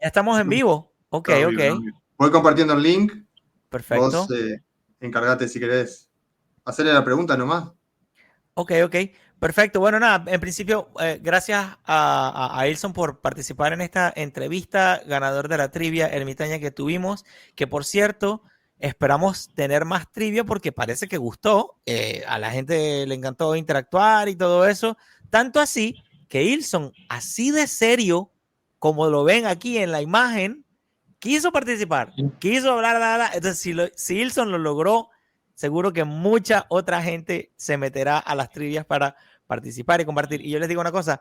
Ya estamos en vivo. Ok, Todo ok. bien, todo bien. Voy compartiendo el link. Vos Perfecto. encargate si querés hacerle la pregunta nomás. Ok, ok. Perfecto. Bueno, nada, en principio, gracias a Ilson por participar en esta entrevista, ganador de la trivia ermitaña que tuvimos, que por cierto, esperamos tener más trivia porque parece que gustó. A la gente le encantó interactuar y todo eso. Tanto así que Ilson, así de serio, como lo ven aquí en la imagen, quiso participar, quiso hablar, bla, bla. Entonces, si Ilson lo logró, seguro que mucha otra gente se meterá a las trivias para participar y compartir. Y yo les digo una cosa,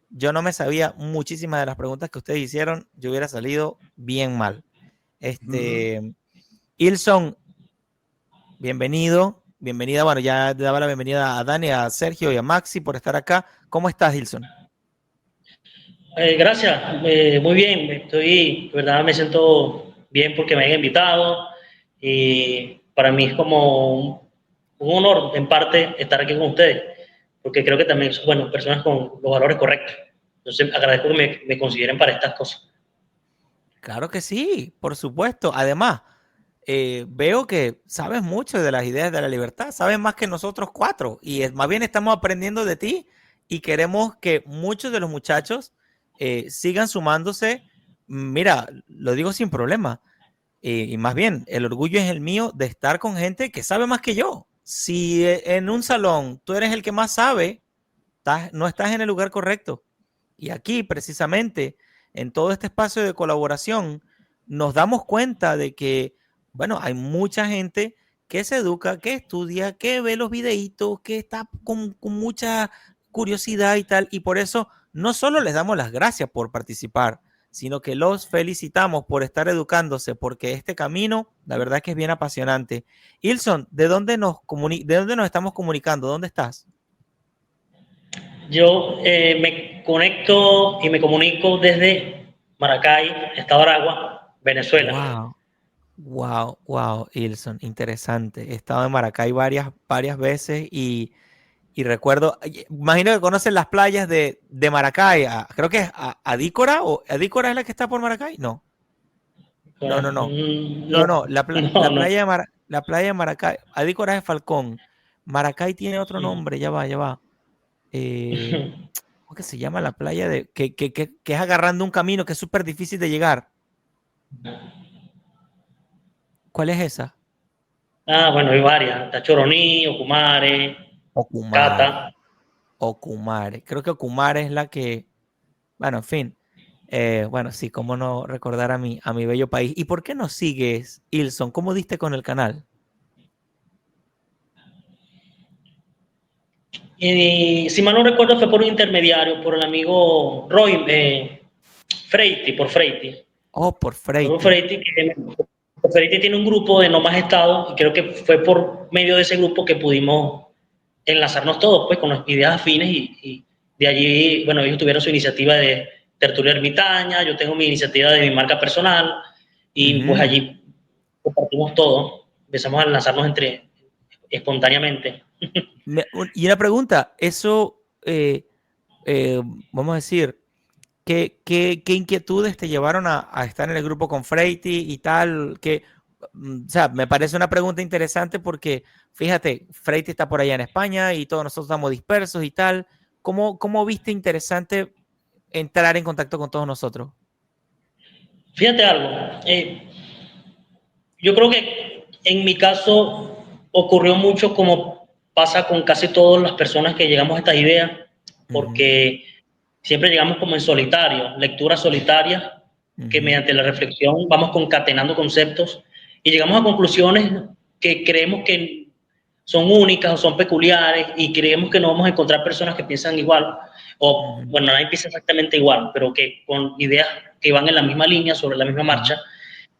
yo no me sabía muchísimas de las preguntas que ustedes hicieron, yo hubiera salido bien mal. Ilson, bienvenido, bienvenida, bueno, ya daba la bienvenida a Dani, a Sergio y a Maxi por estar acá. ¿Cómo estás, Ilson? Gracias, muy bien, de verdad me siento bien porque me hayan invitado y para mí es como un honor en parte estar aquí con ustedes, porque creo que también son, bueno, personas con los valores correctos. Entonces agradezco que me consideren para estas cosas. Claro que sí, por supuesto. Además, veo que sabes mucho de las ideas de la libertad, sabes más que nosotros cuatro y más bien estamos aprendiendo de ti y queremos que muchos de los muchachos sigan sumándose. Mira, lo digo sin problema. Y más bien, el orgullo es el mío de estar con gente que sabe más que yo. Si en un salón tú eres el que más sabe, no estás en el lugar correcto. Y aquí, precisamente, en todo este espacio de colaboración, nos damos cuenta de que, bueno, hay mucha gente que se educa, que estudia, que ve los videitos, que está con mucha curiosidad y tal. Y por eso no solo les damos las gracias por participar, sino que los felicitamos por estar educándose, porque este camino, la verdad que es bien apasionante. Ilson, ¿de dónde nos estamos comunicando? ¿Dónde estás? Yo me conecto y me comunico desde Maracay, Estado de Aragua, Venezuela. Wow. Wow, wow, Ilson, interesante. He estado en Maracay varias veces y recuerdo, imagino que conocen las playas de Maracay, creo que es Adícora, o Adícora es la que está por Maracay, no, no, no, no, no, No, no, no, no. la playa de Maracay, Adícora es de Falcón, Maracay tiene otro nombre, ya va, ya va. Eh, ¿Cómo que se llama la playa que es agarrando un camino que es súper difícil de llegar? ¿Cuál es esa? Bueno, hay varias. Está Choroní, Ocumare, Ocumare. Cata. Ocumare. Creo que Ocumare es la que, bueno, en fin. Bueno, sí, cómo no recordar a mi bello país. ¿Y por qué nos sigues, Ilson? ¿Cómo diste con el canal? Y si mal no recuerdo, fue por un intermediario, por el amigo Roy, Freiti, por Freiti. Oh, por Por Freiti. Freiti, Freiti tiene un grupo de no más estados, y creo que fue por medio de ese grupo que pudimos enlazarnos todos, pues, con las ideas afines, y de allí, bueno, ellos tuvieron su iniciativa de tertulia ermitaña, yo tengo mi iniciativa de mi marca personal, y pues Ujú. allí compartimos todo, empezamos a lanzarnos espontáneamente. Y una pregunta, eso, eh, vamos a decir, ¿qué inquietudes te llevaron a estar en el grupo con Freiti y tal? O sea, me parece una pregunta interesante porque, fíjate, Freiti está por allá en España y todos nosotros estamos dispersos y tal. ¿Cómo viste interesante entrar en contacto con todos nosotros? Fíjate algo, yo creo que en mi caso ocurrió mucho como pasa con casi todas las personas que llegamos a estas ideas, Ujú, porque siempre llegamos como en solitario, lecturas solitarias, que ujú, mediante la reflexión vamos concatenando conceptos y llegamos a conclusiones que creemos que son únicas o son peculiares y creemos que no vamos a encontrar personas que piensan igual, o ujú, bueno, nadie piensa exactamente igual, pero que con ideas que van en la misma línea, sobre la misma ujú. marcha.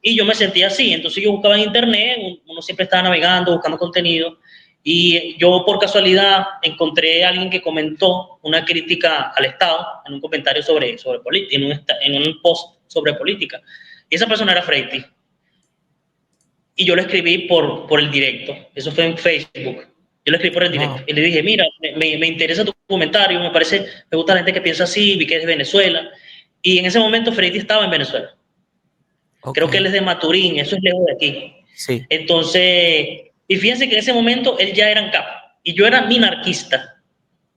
Y yo me sentía así, entonces yo buscaba en internet, uno siempre estaba navegando, buscando contenido, y yo por casualidad encontré a alguien que comentó una crítica al Estado en un comentario sobre política, en un post sobre política. Y esa persona era Freiti. Y yo lo escribí por el directo, eso fue en Facebook. Yo lo escribí por el directo Wow. y le dije, mira, me interesa tu comentario, me gusta la gente que piensa así, vi que es de Venezuela. Y en ese momento Freiti estaba en Venezuela. Creo que él es de Maturín, eso es lejos de aquí. Sí. Entonces, y fíjense que en ese momento él ya era ANCAP y yo era minarquista.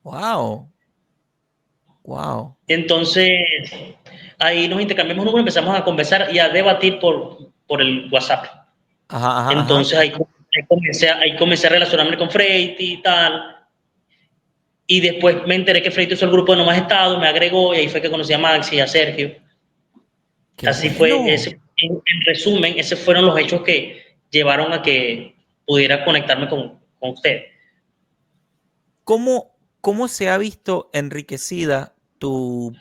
Wow. Entonces, ahí nos intercambiamos números, empezamos a conversar y a debatir por el WhatsApp. Entonces ahí comencé a relacionarme con Freiti y tal. Y después me enteré que Freiti hizo el grupo de No Más Estado, me agregó y ahí fue que conocí a Maxi y a Sergio. Así bueno. fue, en resumen, esos fueron los hechos que llevaron a que pudiera conectarme con usted. ¿Cómo se ha visto enriquecida tu,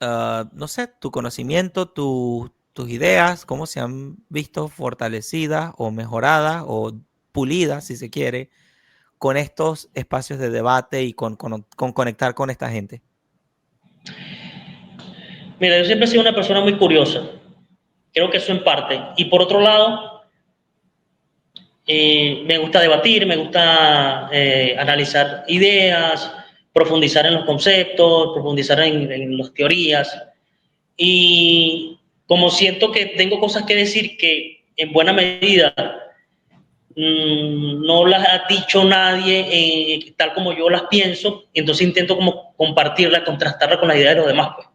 no sé, tu conocimiento, tus ideas? ¿Cómo se han visto fortalecidas o mejoradas o pulidas, si se quiere, con estos espacios de debate y con conectar con esta gente? Mira, yo siempre he sido una persona muy curiosa. Creo que eso en parte. Y por otro lado, me gusta debatir, me gusta analizar ideas, profundizar en los conceptos, profundizar en las teorías. Y como siento que tengo cosas que decir que en buena medida no las ha dicho nadie tal como yo las pienso, entonces intento como compartirlas, contrastarlas con las ideas de los demás, pues.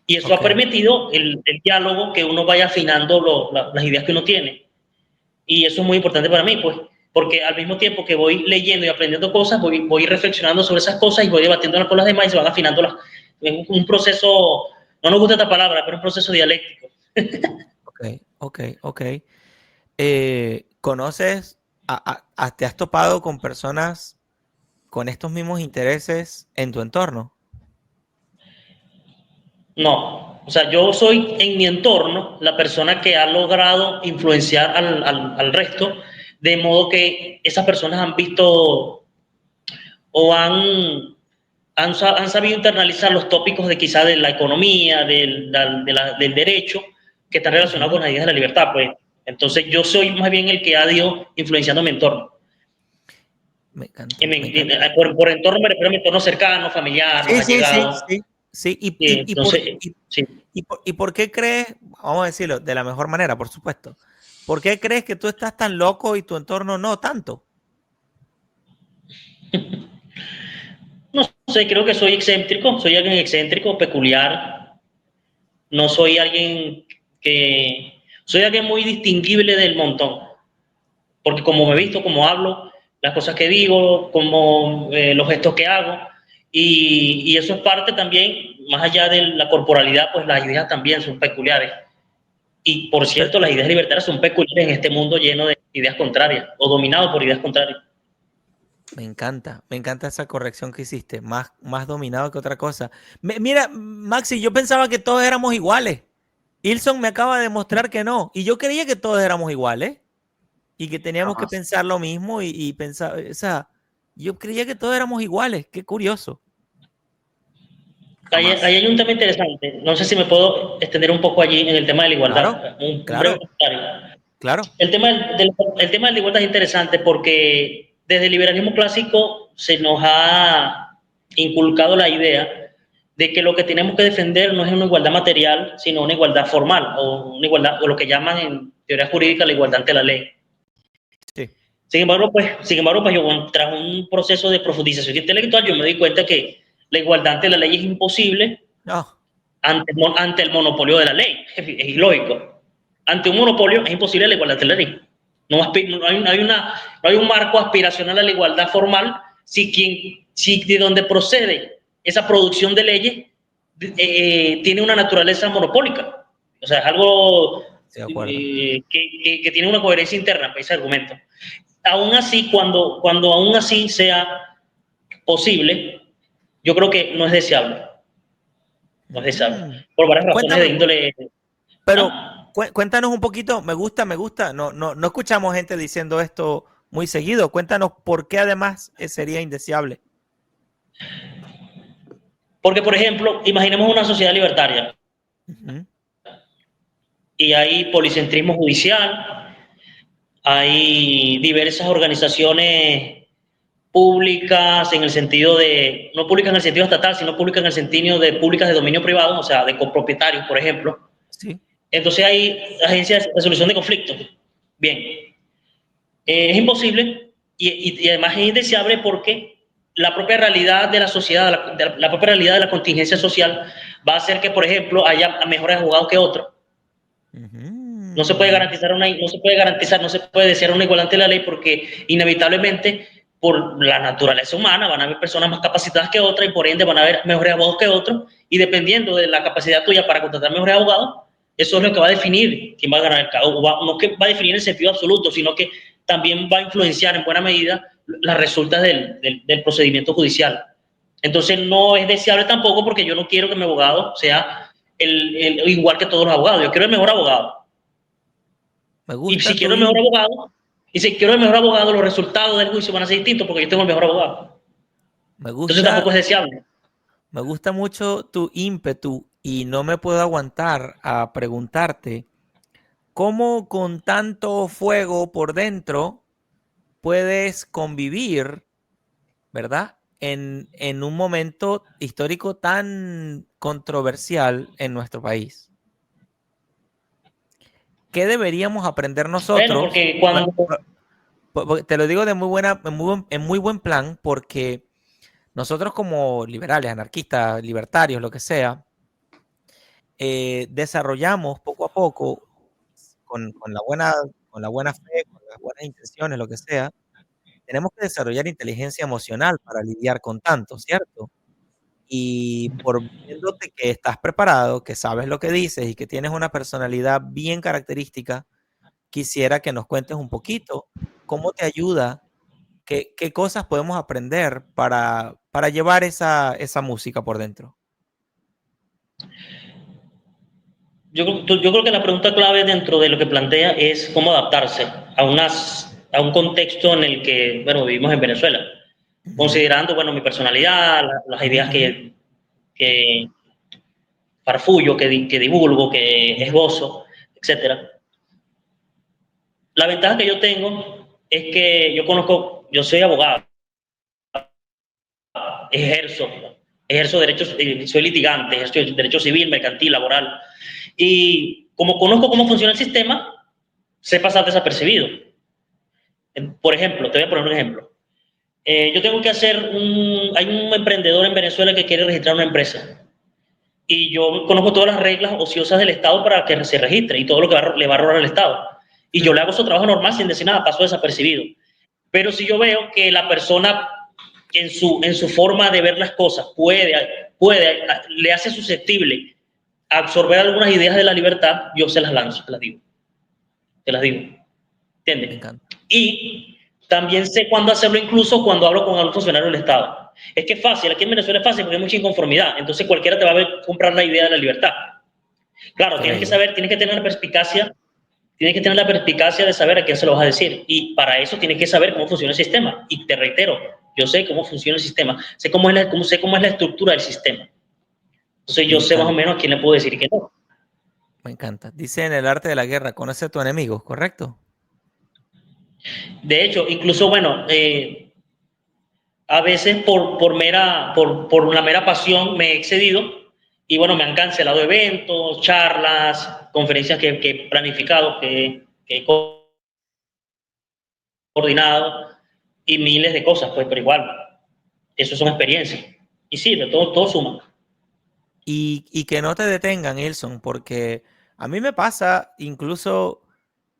Y eso ha permitido el diálogo, que uno vaya afinando las ideas que uno tiene. Y eso es muy importante para mí, pues, porque al mismo tiempo que voy leyendo y aprendiendo cosas, voy reflexionando sobre esas cosas y voy debatiéndolas con las demás y se van afinando en un proceso, no nos gusta esta palabra, pero un proceso dialéctico. Ok. ¿Conoces, te has topado con personas con estos mismos intereses en tu entorno? No, o sea, yo soy en mi entorno la persona que ha logrado influenciar al resto, de modo que esas personas han visto o han sabido internalizar los tópicos de quizá de la economía, del derecho, que están relacionados con las ideas de la libertad, pues. Entonces yo soy más bien el que ha ido influenciando mi entorno. Me encanta. Por entorno me refiero a mi entorno cercano, familiar, más allegado. Sí. Sí. ¿Y por qué crees, vamos a decirlo de la mejor manera, por supuesto, por qué crees que tú estás tan loco y tu entorno no tanto? No sé, creo que soy excéntrico, soy alguien excéntrico, peculiar. No soy alguien que... Soy alguien muy distinguible del montón. Porque como me he visto, como hablo, las cosas que digo, como los gestos que hago, y eso es parte también, más allá de la corporalidad, pues las ideas también son peculiares. Y por cierto, las ideas libertarias son peculiares en este mundo lleno de ideas contrarias, o dominado por ideas contrarias. Me encanta esa corrección que hiciste, más dominado que otra cosa. Mira, Maxi, yo pensaba que todos éramos iguales. Ilson me acaba de demostrar que no, y yo creía que todos éramos iguales y que teníamos que pensar lo mismo y pensar, o sea, yo creía que todos éramos iguales, qué curioso. Ahí hay un tema interesante, no sé si me puedo extender un poco allí en el tema de la igualdad. Claro. El tema de la igualdad es interesante porque desde el liberalismo clásico se nos ha inculcado la idea de que lo que tenemos que defender no es una igualdad material, sino una igualdad formal, o una igualdad, o lo que llaman en teoría jurídica la igualdad ante la ley. Sí. Sin embargo, pues yo tras un proceso de profundización intelectual, yo me di cuenta que la igualdad ante la ley es imposible ante el monopolio de la ley. Es ilógico. Ante un monopolio es imposible la igualdad ante la ley. No hay un marco aspiracional a la igualdad formal si de donde procede esa producción de leyes tiene una naturaleza monopólica. O sea, es algo que tiene una coherencia interna, ese argumento. Aún así, cuando aún así sea posible, yo creo que no es deseable. No es deseable. Por varias razones de índole... Pero cuéntanos un poquito, me gusta, no escuchamos gente diciendo esto muy seguido. Cuéntanos por qué además sería indeseable. Porque, por ejemplo, imaginemos una sociedad libertaria. Y hay policentrismo judicial, hay diversas organizaciones públicas en el sentido de, no públicas en el sentido estatal, sino públicas en el sentido de públicas de dominio privado, o sea, de copropietarios, por ejemplo. Sí. Entonces hay agencias de resolución de conflictos. Bien, es imposible y además es indeseable porque la propia realidad de la sociedad, la propia realidad de la contingencia social va a hacer que, por ejemplo, haya mejores abogados que otros. No se puede garantizar no se puede desear una igualdad ante la ley porque inevitablemente por la naturaleza humana van a haber personas más capacitadas que otras y por ende van a haber mejores abogados que otros y dependiendo de la capacidad tuya para contratar mejores abogados, eso es lo que va a definir quién va a ganar el caso. No que va a definir en sentido absoluto, sino que también va a influenciar en buena medida las resultas del procedimiento judicial. Entonces no es deseable tampoco porque yo no quiero que mi abogado sea igual que todos los abogados, yo quiero el mejor abogado. Me Y gusta si quiero el mejor abogado, los resultados del juicio van a ser distintos porque yo tengo el mejor abogado. Me Entonces tampoco gusta, es deseable. me gusta mucho tu ímpetu y no me puedo aguantar a preguntarte cómo con tanto fuego por dentro puedes convivir, ¿verdad? En un momento histórico tan controversial en nuestro país. ¿Qué deberíamos aprender Bueno, nosotros? porque cuando... Te lo digo de en muy buen plan, porque nosotros como liberales, anarquistas, libertarios, lo que sea, desarrollamos poco a poco, con la buena fe, con las buenas intenciones, lo que sea, tenemos que desarrollar inteligencia emocional para lidiar con tanto, ¿cierto? Y por viéndote que estás preparado, que sabes lo que dices y que tienes una personalidad bien característica, quisiera que nos cuentes un poquito cómo te ayuda, qué cosas podemos aprender para llevar esa música por dentro. Yo creo que la pregunta clave dentro de lo que plantea es cómo adaptarse a un contexto en el que, bueno, vivimos en Venezuela, considerando, bueno, mi personalidad, las ideas que farfullo, que divulgo, que esbozo, etcétera. La ventaja que yo tengo es que yo soy abogado, ejerzo, ejerzo derechos, soy litigante, ejerzo derecho civil, mercantil, laboral. Y como conozco cómo funciona el sistema, sé pasar desapercibido. Por ejemplo, te voy a poner un ejemplo. Yo tengo que hay un emprendedor en Venezuela que quiere registrar una empresa. Y yo conozco todas las reglas ociosas del Estado para que se registre y todo lo que le va a robar al Estado. Y yo le hago su trabajo normal sin decir nada, paso desapercibido. Pero si yo veo que la persona en su forma de ver las cosas le hace susceptible a absorber algunas ideas de la libertad, yo se las lanzo, te las digo. Me ¿Entiendes? encanta. Y también sé cuándo hacerlo incluso cuando hablo con algún funcionario del Estado. Es que es fácil, aquí en Venezuela es fácil porque hay mucha inconformidad, entonces cualquiera te va a ver comprar la idea de la libertad. Claro, tienes que saber, tienes que tener la perspicacia de saber a quién se lo vas a decir. Y para eso tienes que saber cómo funciona el sistema. Y te reitero, yo sé cómo funciona el sistema, sé cómo es la estructura del sistema. Entonces yo sé más o menos a quién le puedo decir que no. Me encanta. Dice en el arte de la guerra, conoce a tu enemigo, ¿correcto? De hecho, incluso, bueno, a veces por la mera pasión me he excedido y bueno, me han cancelado eventos, charlas, conferencias que he planificado, que he coordinado y miles de cosas, pues, pero igual, eso son experiencias. Y sí, de todo suma. Y que no te detengan, Ilson, porque a mí me pasa incluso,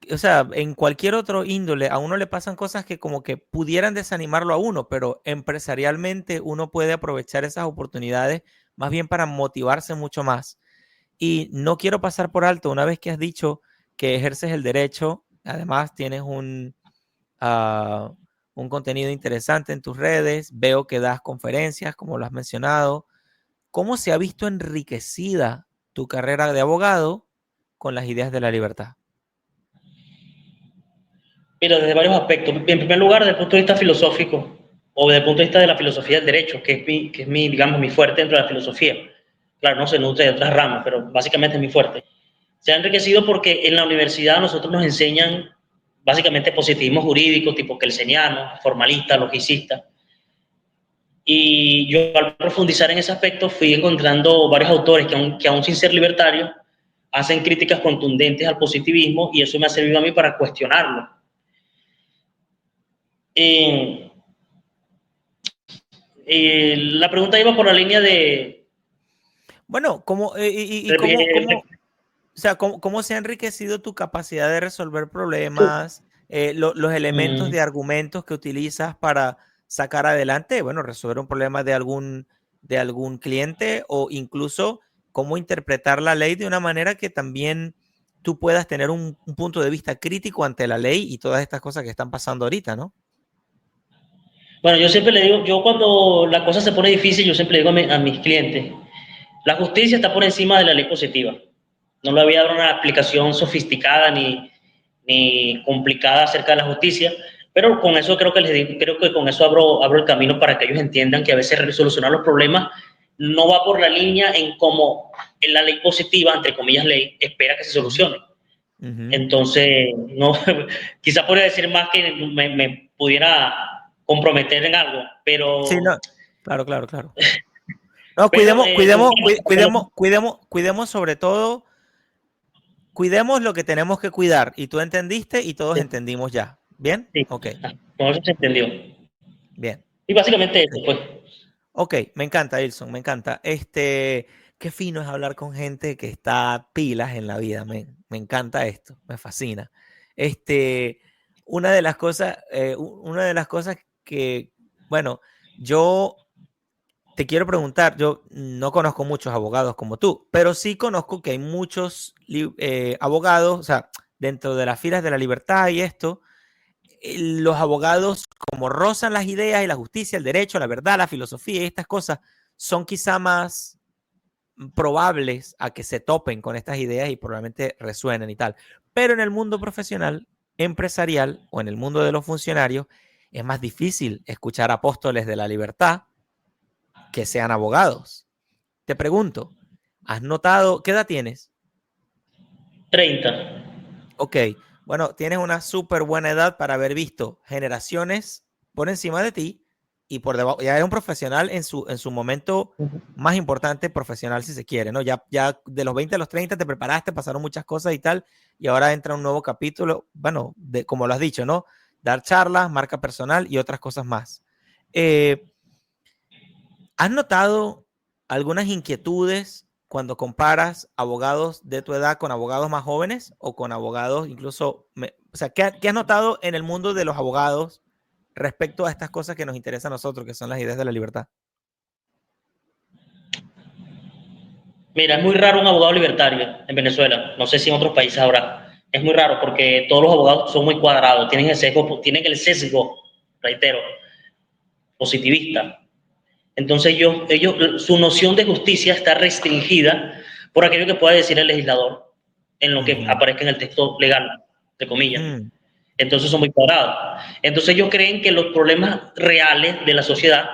o sea, en cualquier otro índole, a uno le pasan cosas que como que pudieran desanimarlo a uno, pero empresarialmente uno puede aprovechar esas oportunidades más bien para motivarse mucho más. Y no quiero pasar por alto, una vez que has dicho que ejerces el derecho, además tienes un contenido interesante en tus redes, veo que das conferencias, como lo has mencionado. ¿Cómo se ha visto enriquecida tu carrera de abogado con las ideas de la libertad? Mira, desde varios aspectos. En primer lugar, desde el punto de vista filosófico, o desde el punto de vista de la filosofía del derecho, que es digamos, mi fuerte dentro de la filosofía. Claro, no se nutre de otras ramas, pero básicamente es mi fuerte. Se ha enriquecido porque en la universidad nosotros nos enseñan básicamente positivismo jurídico, tipo kelseniano, formalista, logicista. Y yo al profundizar en ese aspecto fui encontrando varios autores que aún sin ser libertarios, hacen críticas contundentes al positivismo y eso me ha servido a mí para cuestionarlo. La pregunta iba por la línea de... Bueno, ¿cómo, o sea, ¿cómo se ha enriquecido tu capacidad de resolver problemas, los elementos de argumentos que utilizas para sacar adelante, bueno, resolver un problema de algún cliente, o incluso cómo interpretar la ley de una manera que también tú puedas tener un punto de vista crítico ante la ley y todas estas cosas que están pasando ahorita, ¿no? Bueno, yo siempre le digo, yo cuando la cosa se pone difícil, yo siempre le digo a mis clientes, la justicia está por encima de la ley positiva. No le voy a dar una explicación sofisticada ni complicada acerca de la justicia, pero con eso creo que con eso abro el camino para que ellos entiendan que a veces solucionar los problemas no va por la línea en cómo en la ley positiva, entre comillas ley, espera que se solucione. Entonces, no, quizá podría decir más que me pudiera comprometer en algo, pero... Sí, no, claro. No, cuidemos sobre todo, cuidemos lo que tenemos que cuidar, y tú entendiste y todos entendimos ya. ¿Bien? Sí, ok. Con eso se entendió. Bien. Y básicamente eso, pues. Ok, me encanta, Ilson, me encanta. Qué fino es hablar con gente que está pilas en la vida. Me encanta esto, me fascina. Una de las cosas que, bueno, yo te quiero preguntar, yo no conozco muchos abogados como tú, pero sí conozco que hay muchos abogados, o sea, dentro de las filas de la libertad y esto, los abogados, como rozan las ideas y la justicia, el derecho, la verdad, la filosofía y estas cosas, son quizá más probables a que se topen con estas ideas y probablemente resuenen y tal. Pero en el mundo profesional, empresarial, o en el mundo de los funcionarios, es más difícil escuchar apóstoles de la libertad que sean abogados. Te pregunto, ¿has notado qué edad tienes? 30. Ok, bueno, tienes una súper buena edad para haber visto generaciones por encima de ti y por debajo. Ya eres un profesional en su momento más importante, profesional si se quiere, ¿no? Ya de los 20 a los 30 te preparaste, pasaron muchas cosas y tal, y ahora entra un nuevo capítulo, bueno, como lo has dicho, ¿no? Dar charlas, marca personal y otras cosas más. ¿Has notado algunas inquietudes cuando comparas abogados de tu edad con abogados más jóvenes o con abogados incluso, o sea, ¿qué has notado en el mundo de los abogados respecto a estas cosas que nos interesan a nosotros, que son las ideas de la libertad? Mira, es muy raro un abogado libertario en Venezuela. No sé si en otros países habrá. Es muy raro porque todos los abogados son muy cuadrados, tienen el sesgo, reitero, positivista. Entonces su noción de justicia está restringida por aquello que pueda decir el legislador en lo que aparezca en el texto legal, de comillas. Entonces son muy cuadrados. Entonces ellos creen que los problemas reales de la sociedad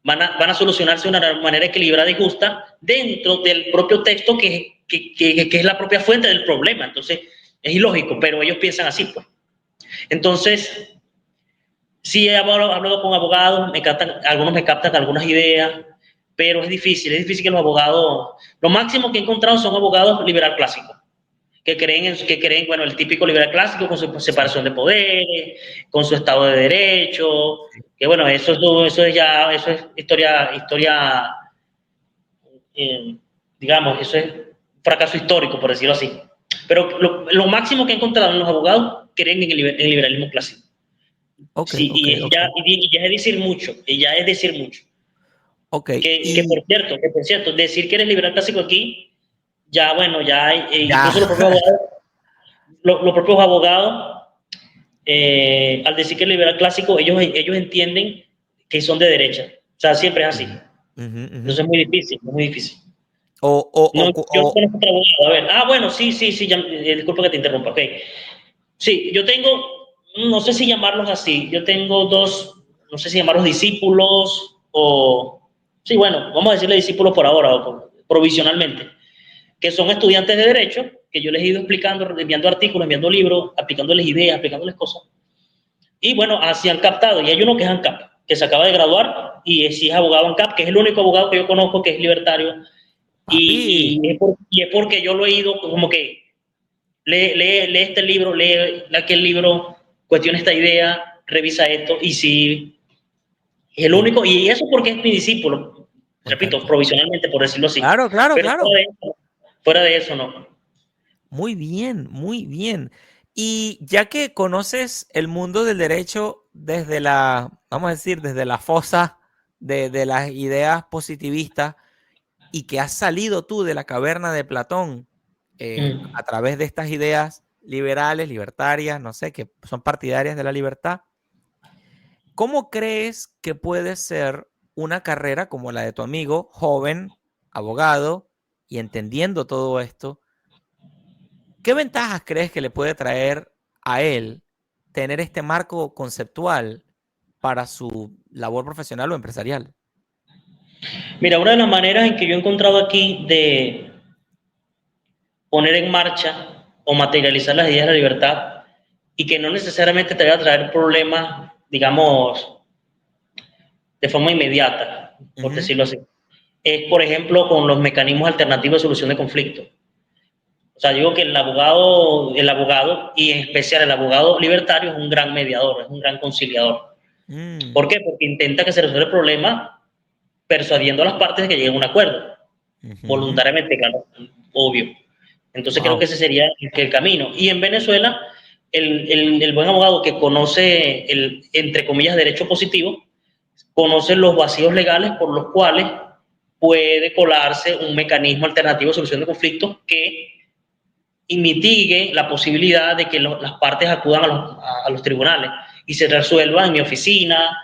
van a solucionarse de una manera equilibrada y justa dentro del propio texto que es la propia fuente del problema. Entonces es ilógico, pero ellos piensan así, pues. Entonces, sí he hablado con abogados, algunos me captan algunas ideas, pero es difícil que los abogados, lo máximo que he encontrado son abogados liberal clásicos, que creen, bueno, el típico liberal clásico con su separación de poderes, con su Estado de Derecho, que bueno, eso es historia, digamos, eso es fracaso histórico, por decirlo así. Pero lo máximo que he encontrado en los abogados creen en el liberalismo clásico. Okay, sí, ya es decir mucho, Okay. Que por cierto, decir que eres liberal clásico aquí, ya bueno, incluso los propios abogados, al decir que es liberal clásico, ellos entienden que son de derecha. O sea, siempre es así. Entonces es muy difícil, yo no conozco otro abogado. A ver, bueno, sí, disculpa que te interrumpa, ok. Sí, yo tengo, no sé si llamarlos así, yo tengo dos, no sé si llamarlos discípulos sí, bueno, vamos a decirle discípulos por ahora, provisionalmente, que son estudiantes de Derecho, que yo les he ido explicando, enviando artículos, enviando libros, aplicándoles ideas, aplicándoles cosas, y bueno, así han captado, y hay uno que es ANCAP, que se acaba de graduar, y sí es abogado ANCAP, que es el único abogado que yo conozco que es libertario, Papi. Y es porque yo lo he ido como que lee este libro, lee aquel libro, cuestiona esta idea, revisa esto, y si es el único, y eso porque es mi discípulo, Me repito, encanta. provisionalmente, por decirlo así. Claro, claro, Pero claro. fuera de eso no. Muy bien, muy bien. Y ya que conoces el mundo del derecho desde vamos a decir, desde la fosa de las ideas positivistas y que has salido tú de la caverna de Platón a través de estas ideas liberales, libertarias, no sé, que son partidarias de la libertad, ¿cómo crees que puede ser una carrera como la de tu amigo, joven, abogado y entendiendo todo esto? ¿Qué ventajas crees que le puede traer a él tener este marco conceptual para su labor profesional o empresarial? Mira, una de las maneras en que yo he encontrado aquí de poner en marcha o materializar las ideas de la libertad y que no necesariamente te va a traer problemas, digamos, de forma inmediata, por decirlo así, es, por ejemplo, con los mecanismos alternativos de solución de conflictos. O sea, digo que el abogado, y en especial el abogado libertario, es un gran mediador, es un gran conciliador. ¿Por qué? Porque intenta que se resuelva el problema persuadiendo a las partes de que lleguen a un acuerdo, voluntariamente, claro, obvio. Entonces creo que Wow. ese sería el camino. Y en Venezuela, el buen abogado que conoce el, entre comillas, derecho positivo, conoce los vacíos legales por los cuales puede colarse un mecanismo alternativo de solución de conflictos que y mitigue la posibilidad de que las partes acudan a los tribunales y se resuelva en mi oficina,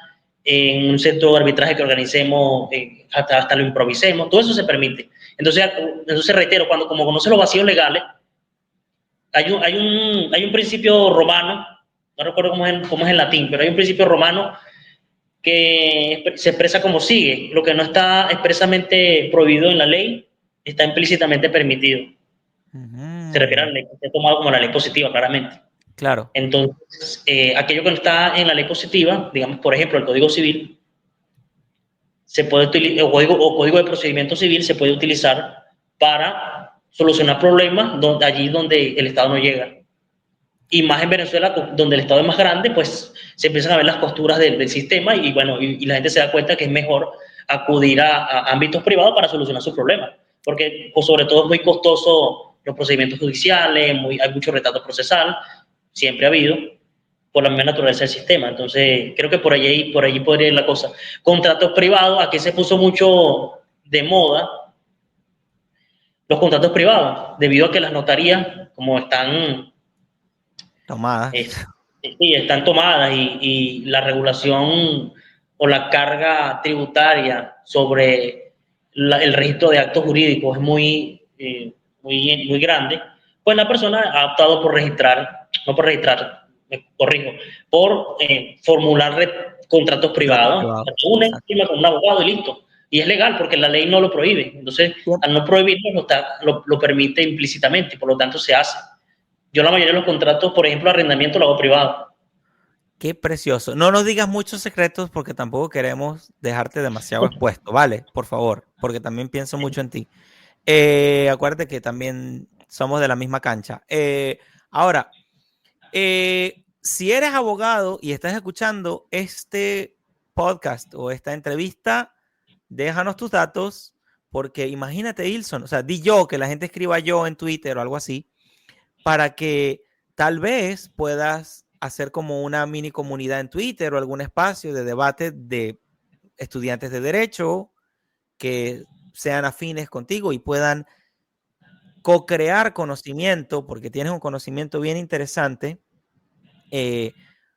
en un centro de arbitraje que organicemos, hasta lo improvisemos, todo eso se permite. Entonces reitero, cuando como conoce los vacíos legales, hay un principio romano, no recuerdo cómo es en latín, pero hay un principio romano que se expresa como sigue: lo que no está expresamente prohibido en la ley está implícitamente permitido. Se refiere a la ley que esté tomado como la ley positiva, claramente. Claro. Entonces, aquello que no está en la ley positiva, digamos, por ejemplo, el Código Civil, se puede utilizar, o código de Procedimiento Civil se puede utilizar para solucionar problemas allí donde el Estado no llega. Y más en Venezuela, donde el Estado es más grande, pues se empiezan a ver las costuras del sistema y bueno, y la gente se da cuenta que es mejor acudir a ámbitos privados para solucionar sus problemas, porque pues, sobre todo es muy costoso los procedimientos judiciales, hay mucho retrato procesal, siempre ha habido, por la misma naturaleza del sistema. Entonces, creo que por allí podría ir la cosa. Contratos privados, aquí se puso mucho de moda los contratos privados, debido a que las notarías, como están Tomadas. sí, están tomadas y la regulación o la carga tributaria sobre el registro de actos jurídicos es muy grande, pues la persona ha optado por me corrijo, por formular contratos Contratos privados, privados. una Exacto. firma con un abogado y listo. Y es legal porque la ley no lo prohíbe. Entonces, al no prohibirlo, lo permite implícitamente y por lo tanto se hace. Yo la mayoría de los contratos, por ejemplo, arrendamiento lo hago privado. Qué precioso. No nos digas muchos secretos porque tampoco queremos dejarte demasiado expuesto, ¿vale? Por favor, porque también pienso mucho en ti. Acuérdate que también somos de la misma cancha. Ahora, si eres abogado y estás escuchando este podcast o esta entrevista, déjanos tus datos porque imagínate, Ilson, o sea, di yo, que la gente escriba yo en Twitter o algo así, para que tal vez puedas hacer como una mini comunidad en Twitter o algún espacio de debate de estudiantes de derecho que sean afines contigo y puedan co-crear conocimiento, porque tienes un conocimiento bien interesante.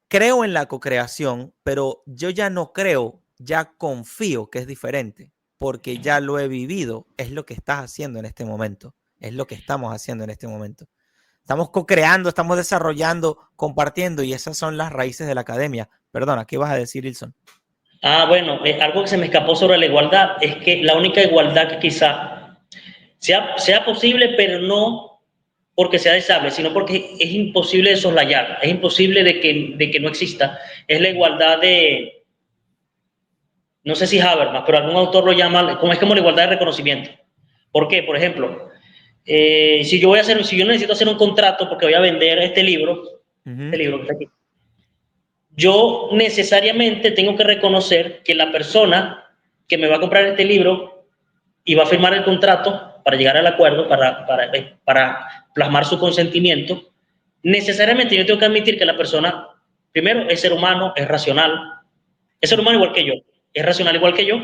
Creo en la co-creación, pero yo ya no creo, ya confío que es diferente, porque ya lo he vivido, es lo que estás haciendo en este momento, es lo que estamos haciendo en este momento. Estamos co-creando, estamos desarrollando, compartiendo, y esas son las raíces de la academia. Perdona, ¿qué vas a decir, Ilson? Bueno, algo que se me escapó sobre la igualdad es que la única igualdad que quizá sea posible, pero no porque sea deseable, sino porque es imposible de soslayar, es imposible de que no exista, es la igualdad de, no sé si Habermas, pero algún autor lo llama, es como la igualdad de reconocimiento. ¿Por qué? Por ejemplo, si yo necesito hacer un contrato porque voy a vender este libro que está aquí, yo necesariamente tengo que reconocer que la persona que me va a comprar este libro y va a firmar el contrato para llegar al acuerdo, para plasmar su consentimiento, necesariamente yo tengo que admitir que la persona, primero, es ser humano, es racional, es ser humano igual que yo, es racional igual que yo,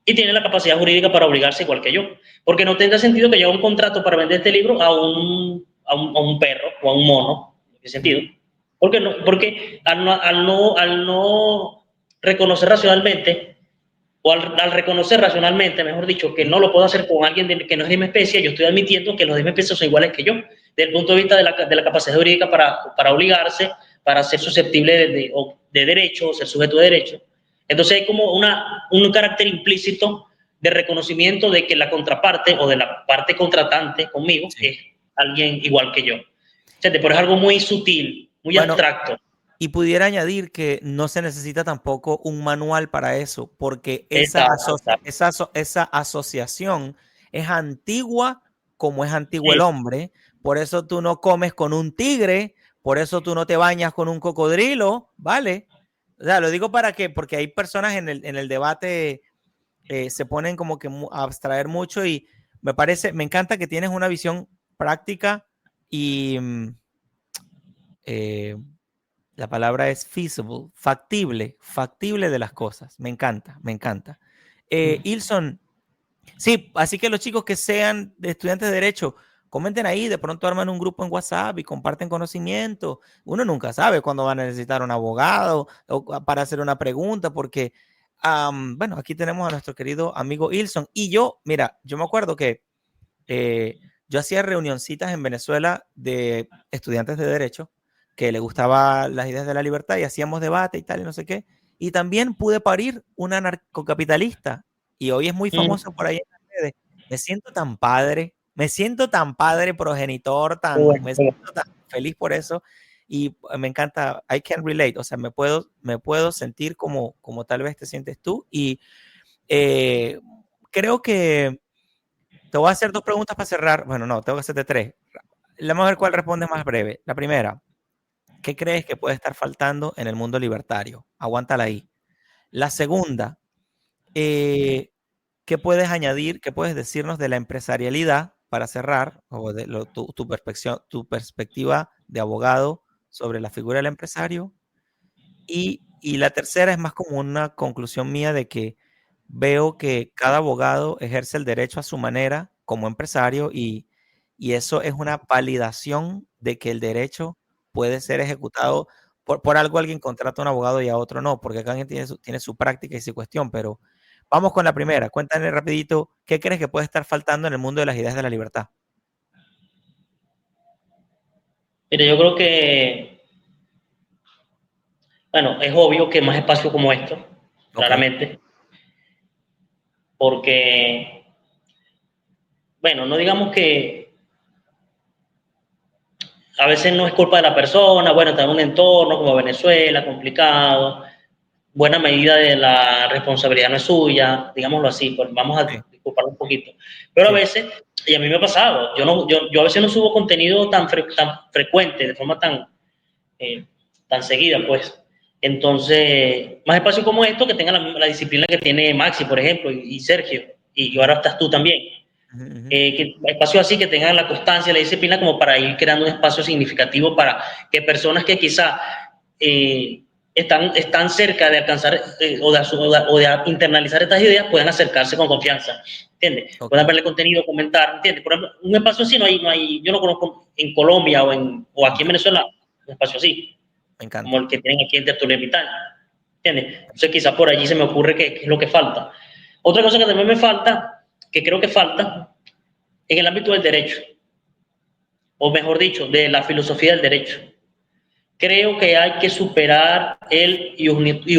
y tiene la capacidad jurídica para obligarse igual que yo. Porque no tendrá sentido que yo haga un contrato para vender este libro a un perro o a un mono. ¿En qué sentido? Porque al no reconocer racionalmente, o al reconocer racionalmente, mejor dicho, que no lo puedo hacer con alguien que no es de mi especie, yo estoy admitiendo que los de mi especie son iguales que yo, desde el punto de vista de la capacidad jurídica para obligarse, para ser susceptible de derecho, ser sujeto de derecho. Entonces hay como un carácter implícito de reconocimiento de que la contraparte o de la parte contratante conmigo es alguien igual que yo. Pero es algo muy sutil, muy abstracto. Y pudiera añadir que no se necesita tampoco un manual para eso, porque esa asociación es antigua como es antiguo el hombre. Por eso tú no comes con un tigre, por eso tú no te bañas con un cocodrilo, ¿vale? O sea, lo digo porque hay personas en el debate se ponen como que a abstraer mucho y me encanta que tienes una visión práctica y la palabra es feasible, factible de las cosas. Me encanta. Ilson, sí, así que los chicos que sean de estudiantes de Derecho, comenten ahí, de pronto arman un grupo en WhatsApp y comparten conocimiento. Uno nunca sabe cuándo va a necesitar un abogado o para hacer una pregunta, porque, bueno, aquí tenemos a nuestro querido amigo Ilson. Y yo me acuerdo que yo hacía reunioncitas en Venezuela de estudiantes de Derecho que le gustaban las ideas de la libertad y hacíamos debate y tal y no sé qué. Y también pude parir un anarcocapitalista y hoy es muy famoso por ahí en las redes. Me siento tan padre, progenitor, me siento tan feliz por eso y me encanta, I can relate, o sea, me puedo sentir como tal vez te sientes tú y creo que te voy a hacer 2 preguntas para cerrar. Bueno, no, tengo que hacerte 3. Vamos a ver cuál responde más breve. La primera, ¿qué crees que puede estar faltando en el mundo libertario? Aguántala ahí. La segunda, ¿qué puedes añadir, qué puedes decirnos de la empresarialidad para cerrar, o de tu perspectiva de abogado sobre la figura del empresario? Y la tercera es más como una conclusión mía de que veo que cada abogado ejerce el derecho a su manera como empresario y eso es una validación de que el derecho puede ser ejecutado por algo. Alguien contrata a un abogado y a otro no, porque cada quien tiene su práctica y su cuestión. Pero vamos con la primera. Cuéntame rapidito, ¿qué crees que puede estar faltando en el mundo de las ideas de la libertad? Mira, yo creo que, bueno, es obvio que más espacio como esto, claramente, porque, bueno, no digamos que a veces no es culpa de la persona, bueno, está en un entorno como Venezuela, complicado, buena medida de la responsabilidad no es suya, digámoslo así, pues vamos a disculparlo un poquito. Pero a veces, y a mí me ha pasado, yo a veces no subo contenido tan frecuente, de forma tan seguida, pues. Entonces, más espacio como esto, que tenga la disciplina que tiene Maxi, por ejemplo, y Sergio, y ahora estás tú también. Que espacios así que tengan la constancia, la disciplina, como para ir creando un espacio significativo para que personas que quizá están cerca de alcanzar o de internalizar estas ideas puedan acercarse con confianza, ¿entiendes? Puedan verle contenido, comentar, ¿entiendes? Por ejemplo, un espacio así no hay, yo no conozco en Colombia o aquí en Venezuela un espacio así, como el que tienen aquí en Tertulia Vital, ¿entiendes? Entonces quizá por allí se me ocurre que es lo que falta. Otra cosa que también me falta, que creo que falta, en el ámbito del derecho, o mejor dicho, de la filosofía del derecho. Creo que hay que superar el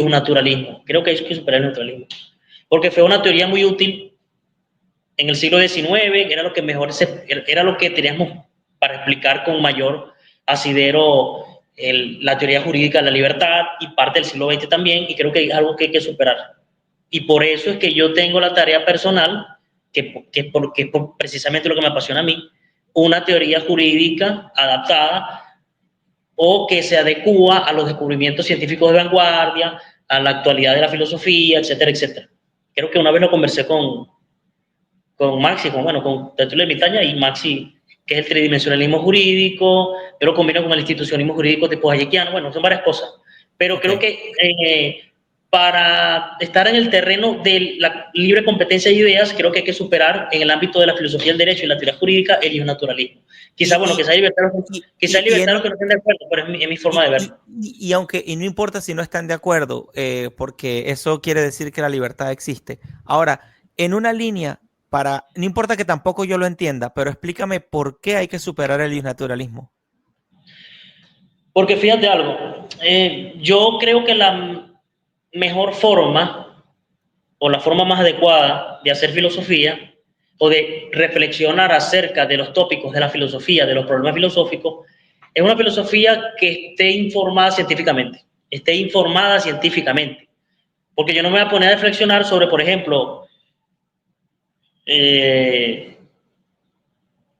naturalismo. Creo que hay que superar el naturalismo. Porque fue una teoría muy útil en el siglo XIX, era lo que mejor era lo que teníamos para explicar con mayor asidero la teoría jurídica de la libertad y parte del siglo XX también, y creo que es algo que hay que superar. Y por eso es que yo tengo la tarea personal porque es precisamente lo que me apasiona a mí, una teoría jurídica adaptada o que se adecua a los descubrimientos científicos de vanguardia, a la actualidad de la filosofía, etcétera, etcétera. Creo que una vez lo conversé con Maxi, con Tertulio de Mitaña, y Maxi, que es el tridimensionalismo jurídico, yo lo combino con el institucionalismo jurídico tipo hayekiano, bueno, son varias cosas, pero creo que para estar en el terreno de la libre competencia de ideas, creo que hay que superar en el ámbito de la filosofía del derecho y la teoría jurídica el naturalismo. Quizá, bueno, quizá hay libertarios que no estén de acuerdo, pero es mi forma de verlo. Y no importa si no están de acuerdo, porque eso quiere decir que la libertad existe. Ahora, en una línea, no importa que tampoco yo lo entienda, pero explícame por qué hay que superar el naturalismo. Porque fíjate algo, yo creo que la mejor forma o la forma más adecuada de hacer filosofía o de reflexionar acerca de los tópicos de la filosofía, de los problemas filosóficos, es una filosofía que esté informada científicamente. Porque yo no me voy a poner a reflexionar sobre, por ejemplo,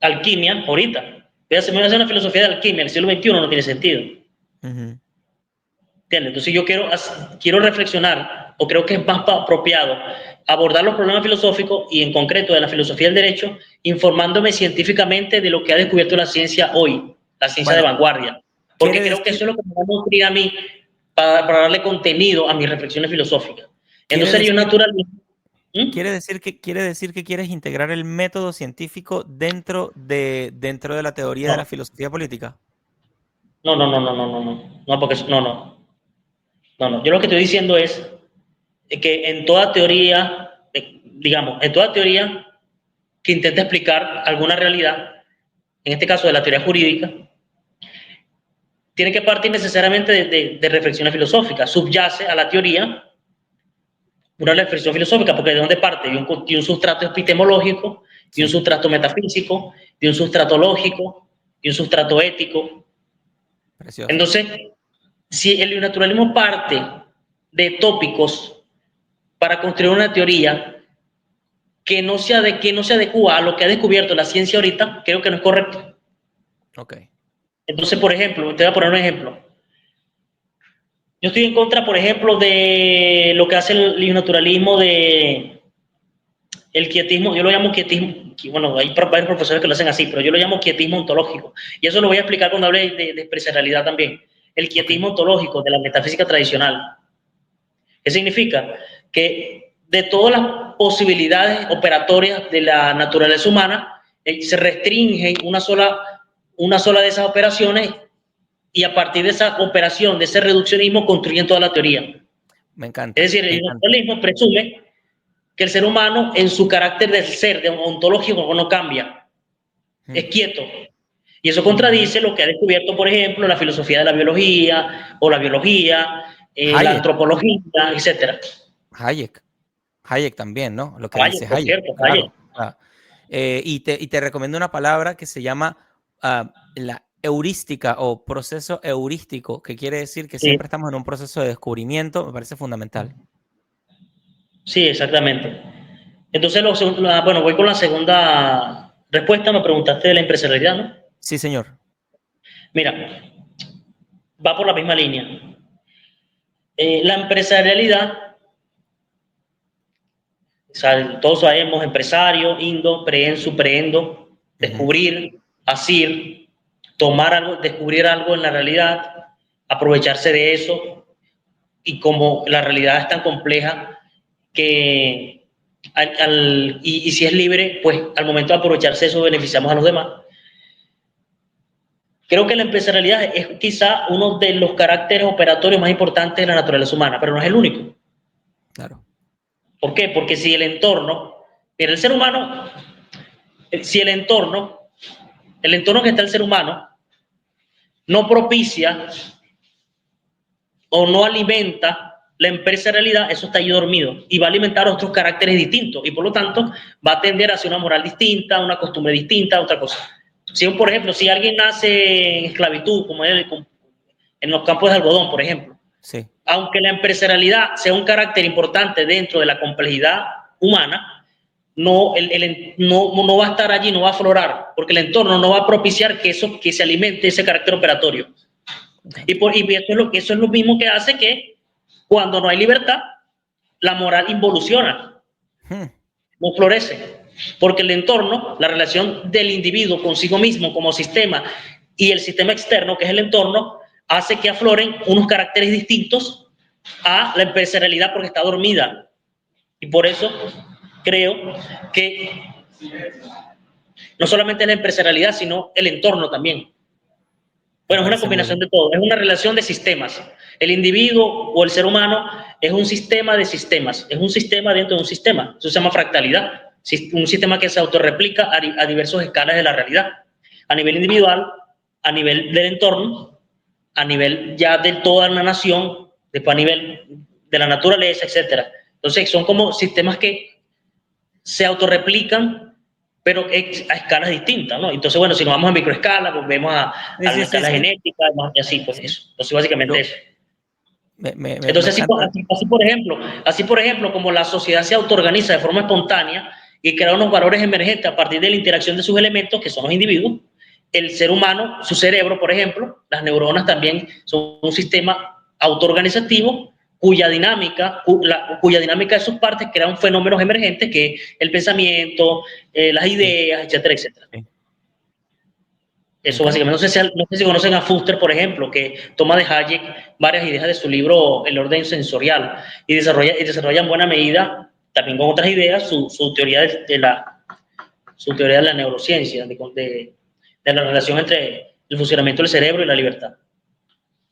alquimia ahorita. Se me va a hacer una filosofía de alquimia en el siglo XXI, no tiene sentido. ¿Entiendes? Entonces yo quiero reflexionar, o creo que es más apropiado abordar los problemas filosóficos y en concreto de la filosofía del derecho, informándome científicamente de lo que ha descubierto la ciencia hoy, la ciencia de vanguardia. Porque creo que eso es lo que me va a nutrir a mí para darle contenido a mis reflexiones filosóficas. Entonces yo naturalmente... ¿Quiere decir que quieres integrar el método científico dentro de la teoría de la filosofía política? No, porque no. Yo lo que estoy diciendo es que en toda teoría, que intente explicar alguna realidad, en este caso de la teoría jurídica, tiene que partir necesariamente de reflexiones filosóficas. Subyace a la teoría una reflexión filosófica, porque ¿de dónde parte? De un sustrato epistemológico, de un sustrato metafísico, de un sustrato lógico, de un sustrato ético. Precioso. Entonces, si el naturalismo parte de tópicos para construir una teoría que no se adecua a lo que ha descubierto la ciencia ahorita, creo que no es correcto. Okay. Entonces, por ejemplo, te voy a poner un ejemplo. Yo estoy en contra, por ejemplo, de lo que hace el naturalismo de el quietismo. Yo lo llamo quietismo. Bueno, hay varios profesores que lo hacen así, pero yo lo llamo quietismo ontológico. Y eso lo voy a explicar cuando hable de expresarialidad también. El quietismo ontológico de la metafísica tradicional. ¿Qué significa? Que de todas las posibilidades operatorias de la naturaleza humana, se restringen una sola de esas operaciones, y a partir de esa operación, de ese reduccionismo, construyen toda la teoría. Me encanta. Es decir, el naturalismo presume que el ser humano, en su carácter de ser, de ontológico, no cambia. Es quieto. Y eso contradice lo que ha descubierto, por ejemplo, la filosofía de la biología, o la biología, la antropología, etcétera. Hayek también, ¿no? Lo que dice Hayek. Cierto, claro. Y te recomiendo una palabra que se llama la heurística o proceso heurístico, que quiere decir que siempre estamos en un proceso de descubrimiento. Me parece fundamental. Sí, exactamente. Entonces, bueno, voy con la segunda respuesta. Me preguntaste de la empresarialidad, ¿no? Sí, señor. Mira, va por la misma línea. La empresarialidad, o sea, todos sabemos, empresario, indo, preenso, preendo, descubrir, asir, tomar algo, descubrir algo en la realidad, aprovecharse de eso, y como la realidad es tan compleja que y si es libre, pues al momento de aprovecharse de eso beneficiamos a los demás. Creo que la empresarialidad es quizá uno de los caracteres operatorios más importantes de la naturaleza humana, pero no es el único. Claro. ¿Por qué? Porque si el entorno, mira, el ser humano, si el entorno que está el ser humano no propicia o no alimenta la empresarialidad, eso está ahí dormido y va a alimentar otros caracteres distintos, y por lo tanto va a tender hacia una moral distinta, una costumbre distinta, otra cosa. Si, por ejemplo, si alguien nace en esclavitud, como en los campos de algodón, por ejemplo, sí, aunque la empresarialidad sea un carácter importante dentro de la complejidad humana, no va a estar allí, no va a aflorar, porque el entorno no va a propiciar que se alimente ese carácter operatorio. Y eso es lo mismo que hace que cuando no hay libertad, la moral involuciona, no florece, porque el entorno, la relación del individuo consigo mismo como sistema y el sistema externo, que es el entorno, hace que afloren unos caracteres distintos a la empresarialidad porque está dormida. Y por eso creo que no solamente la empresarialidad, sino el entorno también. Bueno, es una combinación de todo, es una relación de sistemas. El individuo o el ser humano es un sistema de sistemas, es un sistema dentro de un sistema. Eso se llama fractalidad, un sistema que se autorreplica a diversas escalas de la realidad. A nivel individual, a nivel del entorno, a nivel ya de toda una nación, después a nivel de la naturaleza, etc. Entonces, son como sistemas que se autorreplican, pero a escalas distintas, ¿no? Entonces, bueno, si nos vamos a microescala, pues vemos a la escala genética, y así, pues eso. Entonces, básicamente eso. Entonces, así por ejemplo, como la sociedad se autoorganiza de forma espontánea y crea unos valores emergentes a partir de la interacción de sus elementos, que son los individuos, el ser humano, su cerebro, por ejemplo, las neuronas también son un sistema autoorganizativo cuya dinámica de sus partes crea un fenómenos emergentes que es el pensamiento, las ideas, etcétera, etcétera. Eso básicamente, no sé si conocen a Fuster, por ejemplo, que toma de Hayek varias ideas de su libro El orden sensorial y desarrolla en buena medida, también con otras ideas, su teoría de la neurociencia, de la relación entre el funcionamiento del cerebro y la libertad.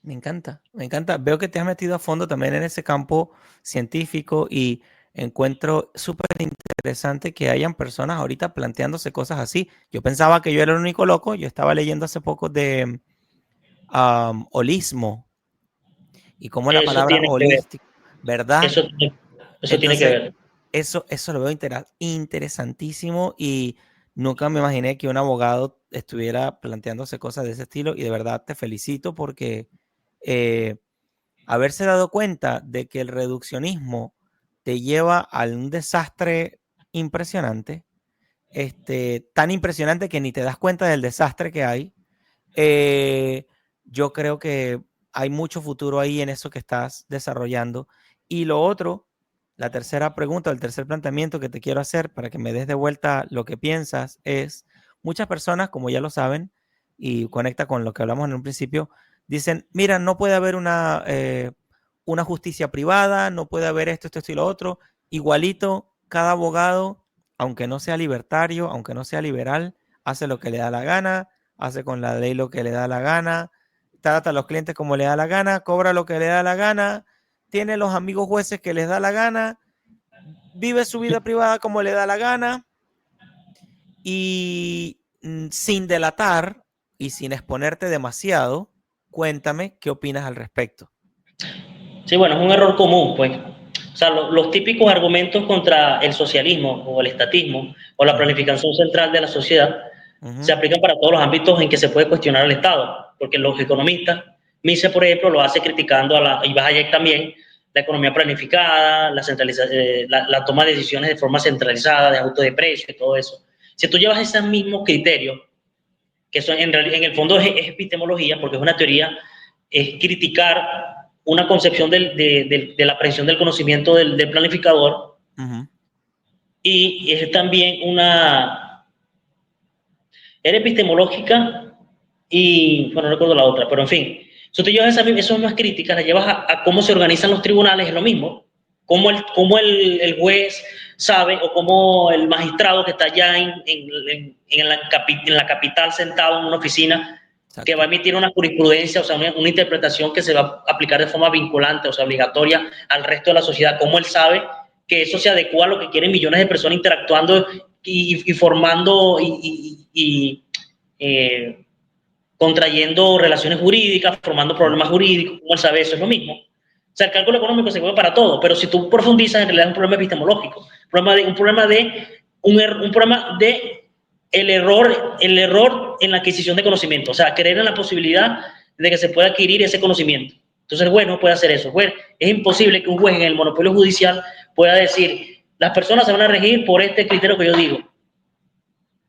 Me encanta, me encanta. Veo que te has metido a fondo también en ese campo científico y encuentro súper interesante que hayan personas ahorita planteándose cosas así. Yo pensaba que yo era el único loco. Yo estaba leyendo hace poco de holismo y cómo la palabra holístico, ¿verdad? Eso tiene que ver. Eso lo veo interesantísimo y nunca me imaginé que un abogado estuviera planteándose cosas de ese estilo y de verdad te felicito porque haberse dado cuenta de que el reduccionismo te lleva a un desastre impresionante, tan impresionante que ni te das cuenta del desastre que hay. Yo creo que hay mucho futuro ahí en eso que estás desarrollando. Y lo otro, la tercera pregunta, el tercer planteamiento que te quiero hacer para que me des de vuelta lo que piensas es, muchas personas, como ya lo saben, y conecta con lo que hablamos en un principio, dicen, mira, no puede haber una justicia privada, no puede haber esto y lo otro. Igualito, cada abogado, aunque no sea libertario, aunque no sea liberal, hace lo que le da la gana, hace con la ley lo que le da la gana, trata a los clientes como le da la gana, cobra lo que le da la gana, tiene los amigos jueces que les da la gana, vive su vida privada como le da la gana y sin delatar y sin exponerte demasiado, cuéntame qué opinas al respecto. Sí, bueno, es un error común, pues. O sea, los típicos argumentos contra el socialismo o el estatismo o la planificación central de la sociedad se aplican para todos los ámbitos en que se puede cuestionar al Estado, porque los economistas, Mises, por ejemplo, lo hace criticando y Hayek también, la economía planificada, la toma de decisiones de forma centralizada, de ajuste de precios y todo eso. Si tú llevas esos mismos criterios, que son en el fondo es epistemología, porque es una teoría, es criticar una concepción de la aprehensión del conocimiento del planificador, y es también era epistemológica y, bueno, no recuerdo la otra, pero en fin, si tú llevas esas mismas críticas, las llevas a cómo se organizan los tribunales, es lo mismo, cómo el juez sabe o cómo el magistrado que está allá en la capital sentado en una oficina, exacto, que va a emitir una jurisprudencia, o sea, una interpretación que se va a aplicar de forma vinculante, o sea, obligatoria al resto de la sociedad, cómo él sabe que eso se adecua a lo que quieren millones de personas interactuando y formando contrayendo relaciones jurídicas, formando problemas jurídicos, ¿cómo él sabe eso? Es lo mismo. O sea, el cálculo económico se puede para todo, pero si tú profundizas, en realidad es un problema epistemológico, un problema de el error en la adquisición de conocimiento, o sea, creer en la posibilidad de que se pueda adquirir ese conocimiento. Entonces el juez no puede hacer eso. Es imposible que un juez en el monopolio judicial pueda decir, las personas se van a regir por este criterio que yo digo.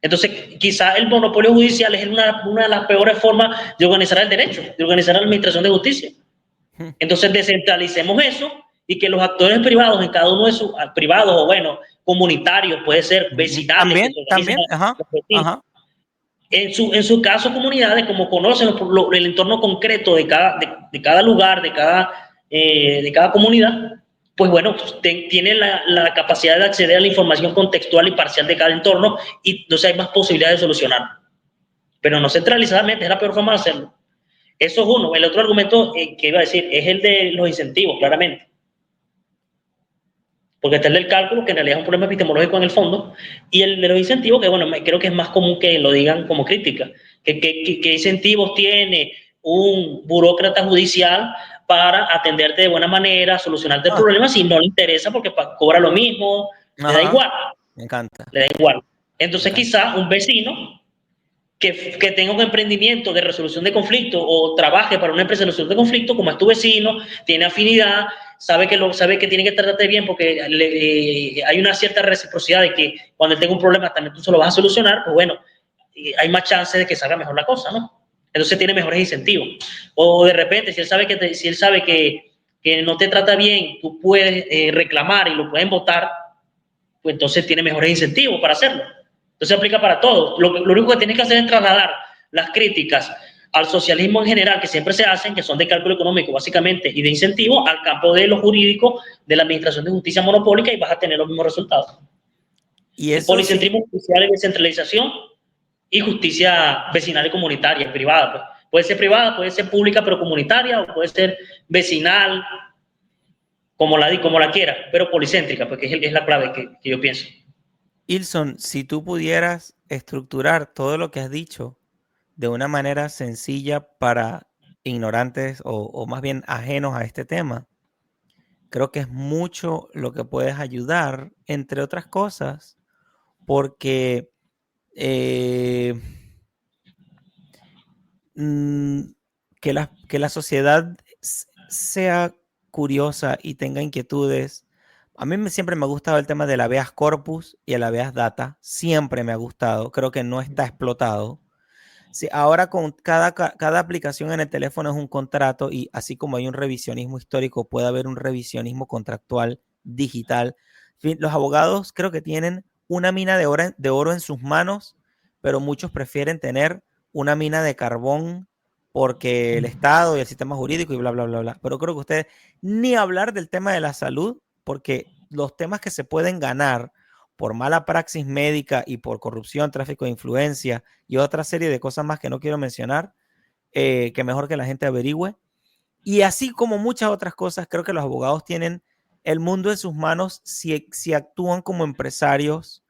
Entonces, quizá el monopolio judicial es una de las peores formas de organizar el derecho, de organizar la administración de justicia. Entonces, descentralicemos eso y que los actores privados, en cada uno de sus privados o, bueno, comunitarios, puede ser vecinales, también, ajá. En su caso, comunidades, como conocen el entorno concreto de cada lugar, de cada comunidad, pues bueno, tienen la capacidad de acceder a la información contextual y parcial de cada entorno y entonces hay más posibilidades de solucionar. Pero no centralizadamente, es la peor forma de hacerlo. Eso es uno. El otro argumento que iba a decir es el de los incentivos, claramente. Porque está el del cálculo, que en realidad es un problema epistemológico en el fondo, y el de los incentivos, que bueno, creo que es más común que lo digan como crítica. ¿Qué incentivos tiene un burócrata judicial para atenderte de buena manera, solucionarte el problema si no le interesa porque cobra lo mismo, le da igual? Me encanta. Le da igual. Entonces quizá un vecino que tenga un emprendimiento de resolución de conflicto o trabaje para una empresa de resolución de conflicto, como es tu vecino, tiene afinidad, sabe que tiene que tratarte bien porque hay una cierta reciprocidad de que cuando él tenga un problema también tú se lo vas a solucionar, pues bueno, hay más chance de que salga mejor la cosa, ¿no? Entonces tiene mejores incentivos. O de repente, si él sabe que no te trata bien, tú puedes reclamar y lo pueden votar, pues entonces tiene mejores incentivos para hacerlo. Entonces aplica para todo. Lo único que tienes que hacer es trasladar las críticas al socialismo en general, que siempre se hacen, que son de cálculo económico básicamente, y de incentivo, al campo de lo jurídico, de la administración de justicia monopólica, y vas a tener los mismos resultados. Y eso, policentrismo judicial y descentralización, y justicia vecinal y comunitaria, privada. Pues. Puede ser privada, puede ser pública, pero comunitaria, o puede ser vecinal, como la quiera, pero policéntrica, porque es la clave que yo pienso. Ilson, si tú pudieras estructurar todo lo que has dicho de una manera sencilla para ignorantes o más bien ajenos a este tema, creo que es mucho lo que puedes ayudar, entre otras cosas, porque que la sociedad sea curiosa y tenga inquietudes. A mí siempre me ha gustado el tema del habeas corpus y el habeas data. Siempre me ha gustado. Creo que no está explotado. Sí, ahora con cada aplicación en el teléfono es un contrato y así como hay un revisionismo histórico, puede haber un revisionismo contractual digital. Los abogados creo que tienen una mina de oro en sus manos, pero muchos prefieren tener una mina de carbón porque el Estado y el sistema jurídico y bla, bla, bla, bla. Pero creo que ustedes ni hablar del tema de la salud, porque los temas que se pueden ganar por mala praxis médica y por corrupción, tráfico de influencia y otra serie de cosas más que no quiero mencionar, que mejor que la gente averigüe. Y así como muchas otras cosas, creo que los abogados tienen el mundo en sus manos si actúan como empresarios,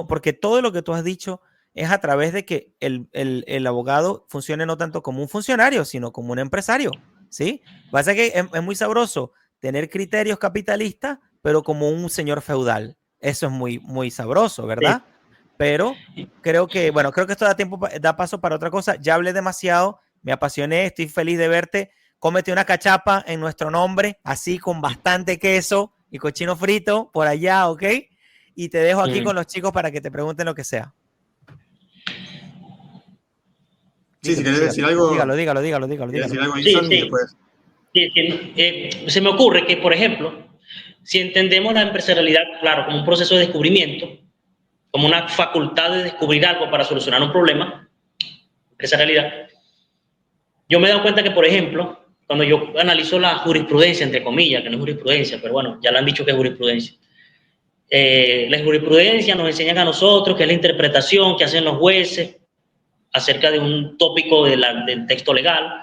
porque todo lo que tú has dicho es a través de que el abogado funcione no tanto como un funcionario, sino como un empresario, ¿sí? Pasa que es muy sabroso tener criterios capitalistas, pero como un señor feudal. Eso es muy, muy sabroso, ¿verdad? Sí. Pero creo que esto da paso para otra cosa. Ya hablé demasiado, me apasioné, estoy feliz de verte. Cómete una cachapa en nuestro nombre, así con bastante queso y cochino frito por allá, ¿ok? Y te dejo aquí con los chicos para que te pregunten lo que sea. Sí, si querés decir algo. Dígalo. Decir algo, Ilson, sí. Después. Se me ocurre que, por ejemplo, si entendemos la empresarialidad, claro, como un proceso de descubrimiento, como una facultad de descubrir algo para solucionar un problema, empresarialidad, yo me he dado cuenta que, por ejemplo, cuando yo analizo la jurisprudencia, entre comillas, que no es jurisprudencia, pero bueno, ya lo han dicho que es jurisprudencia. La jurisprudencia nos enseñan a nosotros que es la interpretación que hacen los jueces acerca de un tópico del texto legal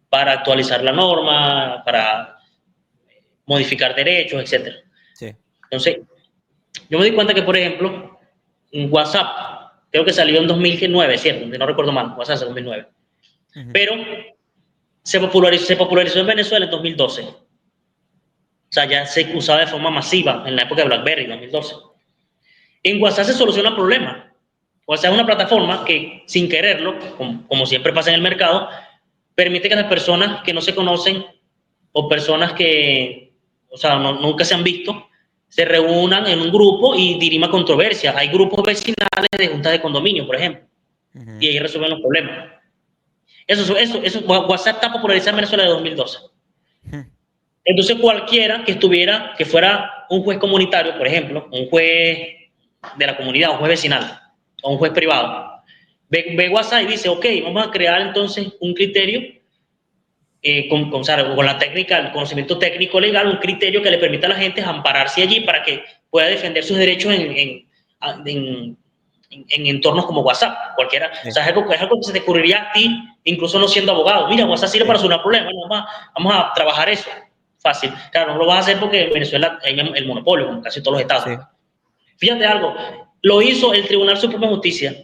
para actualizar la norma, para modificar derechos, etc. Sí. Entonces, yo me di cuenta que, por ejemplo, WhatsApp, creo que salió en 2009, ¿cierto? No recuerdo mal, WhatsApp en 2009. Pero se popularizó en Venezuela en 2012. O sea, ya se usaba de forma masiva en la época de BlackBerry, en 2012. En WhatsApp se soluciona el problema. WhatsApp es una plataforma que, sin quererlo, como siempre pasa en el mercado, permite que las personas que no se conocen o personas que, o sea, nunca se han visto, se reúnan en un grupo y dirima controversia. Hay grupos vecinales de juntas de condominio, por ejemplo, y ahí resuelven los problemas. WhatsApp está popularizado en Venezuela de 2012. Entonces cualquiera que fuera un juez comunitario, por ejemplo, un juez de la comunidad, un juez vecinal o un juez privado, ve WhatsApp y dice, ok, vamos a crear entonces un criterio con la técnica, el conocimiento técnico legal, un criterio que le permita a la gente ampararse allí para que pueda defender sus derechos en entornos como WhatsApp, cualquiera. Sí. O sea, es algo que se te ocurriría a ti, incluso no siendo abogado. Mira, WhatsApp sirve para solucionar problemas, vamos a trabajar eso. Fácil. Claro, no lo vas a hacer porque en Venezuela hay el monopolio, como casi todos los estados. Sí. Fíjate algo, lo hizo el Tribunal Supremo de Justicia,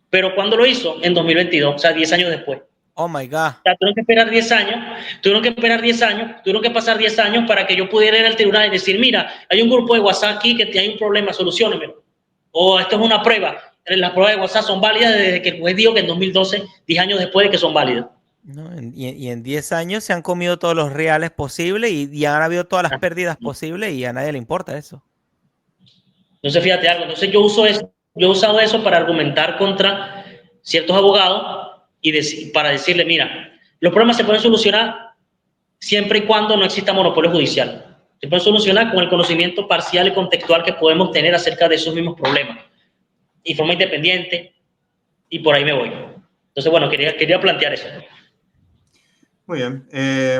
pero ¿cuándo lo hizo? En 2022, o sea, 10 años después. Oh my God. O sea, tuvieron que esperar 10 años, tuvieron que pasar 10 años para que yo pudiera ir al tribunal y decir, mira, hay un grupo de WhatsApp aquí que hay un problema, soluciónenmelo. O esto es una prueba. Las pruebas de WhatsApp son válidas desde que el juez dijo que en 2012, 10 años después de que son válidas. No, y en 10 años se han comido todos los reales posibles y han habido todas las pérdidas posibles y a nadie le importa eso. Entonces, fíjate algo. Entonces, yo he usado eso para argumentar contra ciertos abogados y para decirle, mira, los problemas se pueden solucionar siempre y cuando no exista monopolio judicial. Se pueden solucionar con el conocimiento parcial y contextual que podemos tener acerca de esos mismos problemas. Y forma independiente, y por ahí me voy. Entonces, bueno, quería plantear eso. Muy bien.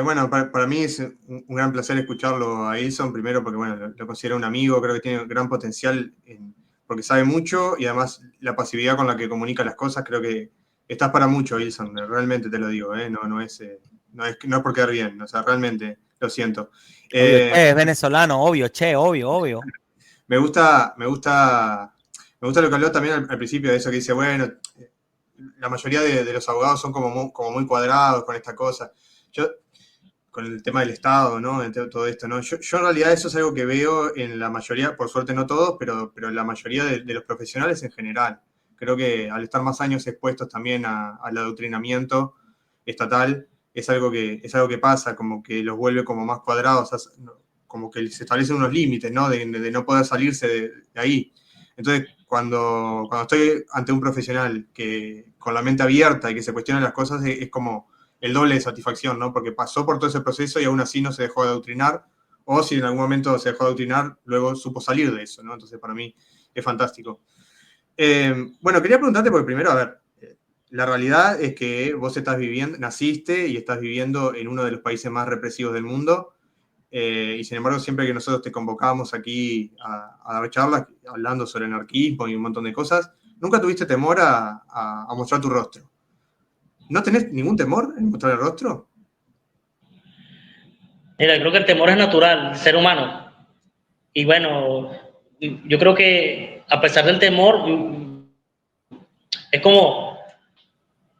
Bueno, para mí es un gran placer escucharlo a Edson, primero porque, bueno, lo considero un amigo, creo que tiene gran potencial porque sabe mucho y además la pasividad con la que comunica las cosas, creo que estás para mucho, Edson, realmente te lo digo, no es por quedar bien, o sea, realmente lo siento. Es venezolano, obvio. Me gusta lo que habló también al principio de eso que dice, bueno, la mayoría de los abogados son como muy cuadrados con esta cosa. Yo, con el tema del Estado, ¿no? Todo esto, ¿no? Yo en realidad eso es algo que veo en la mayoría, por suerte no todos, pero en la mayoría de los profesionales en general. Creo que al estar más años expuestos también al adoctrinamiento estatal, es algo que pasa, como que los vuelve como más cuadrados, como que se establecen unos límites, ¿no? De no poder salirse de ahí. Entonces, cuando estoy ante un profesional que con la mente abierta y que se cuestiona las cosas, es como el doble de satisfacción, ¿no? Porque pasó por todo ese proceso y aún así no se dejó de adoctrinar, o si en algún momento se dejó de adoctrinar, luego supo salir de eso, ¿no? Entonces, para mí es fantástico. Bueno, quería preguntarte, porque primero, a ver, la realidad es que vos naciste y estás viviendo en uno de los países más represivos del mundo, y sin embargo, siempre que nosotros te convocábamos aquí a dar charlas hablando sobre anarquismo y un montón de cosas, nunca tuviste temor a mostrar tu rostro. ¿No tenés ningún temor en mostrar el rostro? Mira, creo que el temor es natural, el ser humano. Y bueno, yo creo que a pesar del temor, es como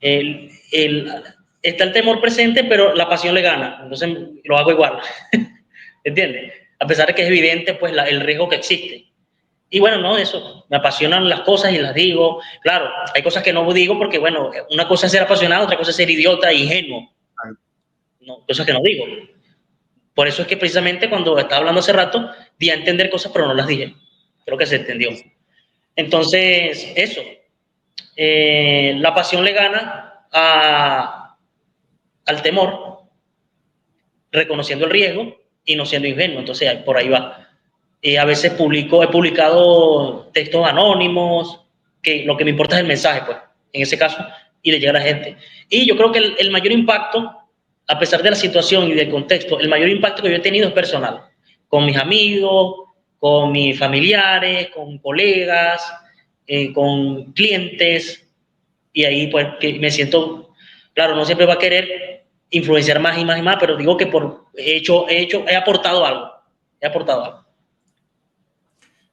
está el temor presente, pero la pasión le gana. Entonces lo hago igual. ¿Entiendes? A pesar de que es evidente pues el riesgo que existe. Y bueno, no, eso, me apasionan las cosas y las digo. Claro, hay cosas que no digo porque, bueno, una cosa es ser apasionado, otra cosa es ser idiota e ingenuo. No, cosas que no digo. Por eso es que precisamente cuando estaba hablando hace rato, di a entender cosas, pero no las dije. Creo que se entendió. Entonces, eso. La pasión le gana al temor, reconociendo el riesgo y no siendo ingenuo. Entonces, por ahí va. A veces he publicado textos anónimos, que lo que me importa es el mensaje, pues, en ese caso, y le llega a la gente. Y yo creo que el mayor impacto, a pesar de la situación y del contexto, el mayor impacto que yo he tenido es personal, con mis amigos, con mis familiares, con colegas, con clientes, y ahí pues que me siento, claro, no siempre va a querer influenciar más y más y más, pero digo que he aportado algo.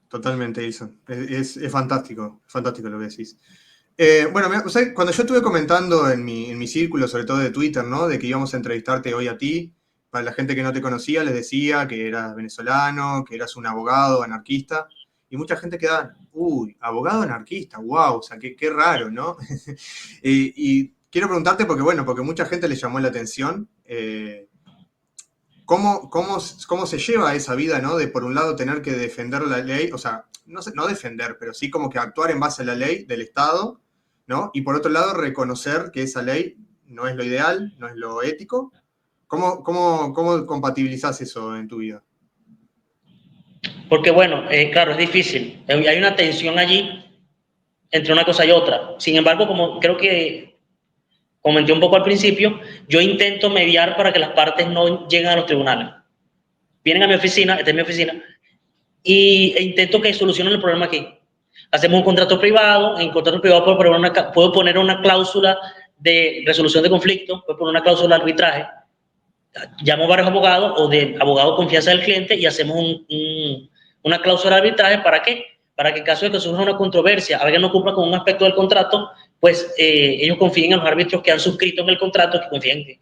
Totalmente, Edson. Es fantástico lo que decís. Bueno, o sea, cuando yo estuve comentando en mi círculo, sobre todo de Twitter, ¿no? De que íbamos a entrevistarte hoy a ti, para la gente que no te conocía, les decía que eras venezolano, que eras un abogado anarquista, y mucha gente quedaba, uy, abogado anarquista, wow, o sea, qué raro, ¿no? Y quiero preguntarte porque mucha gente le llamó la atención. ¿cómo se lleva esa vida, ¿no? De por un lado tener que defender la ley, o sea, no defender, pero sí como que actuar en base a la ley del Estado, ¿no? Y por otro lado reconocer que esa ley no es lo ideal, no es lo ético. ¿Cómo compatibilizás eso en tu vida? Porque bueno, claro, es difícil. Hay una tensión allí entre una cosa y otra. Sin embargo, como creo que comenté un poco al principio, yo intento mediar para que las partes no lleguen a los tribunales. Vienen a mi oficina, esta es mi oficina, e intento que solucionen el problema aquí. Hacemos un contrato privado, en contrato privado puedo poner una cláusula de resolución de conflicto, puedo poner una cláusula de arbitraje, llamo a varios abogados o de abogado de confianza del cliente y hacemos una cláusula de arbitraje. ¿Para qué? Para que en caso de que surja una controversia, alguien no cumpla con un aspecto del contrato, pues ellos confíen en los árbitros que han suscrito en el contrato, que confíen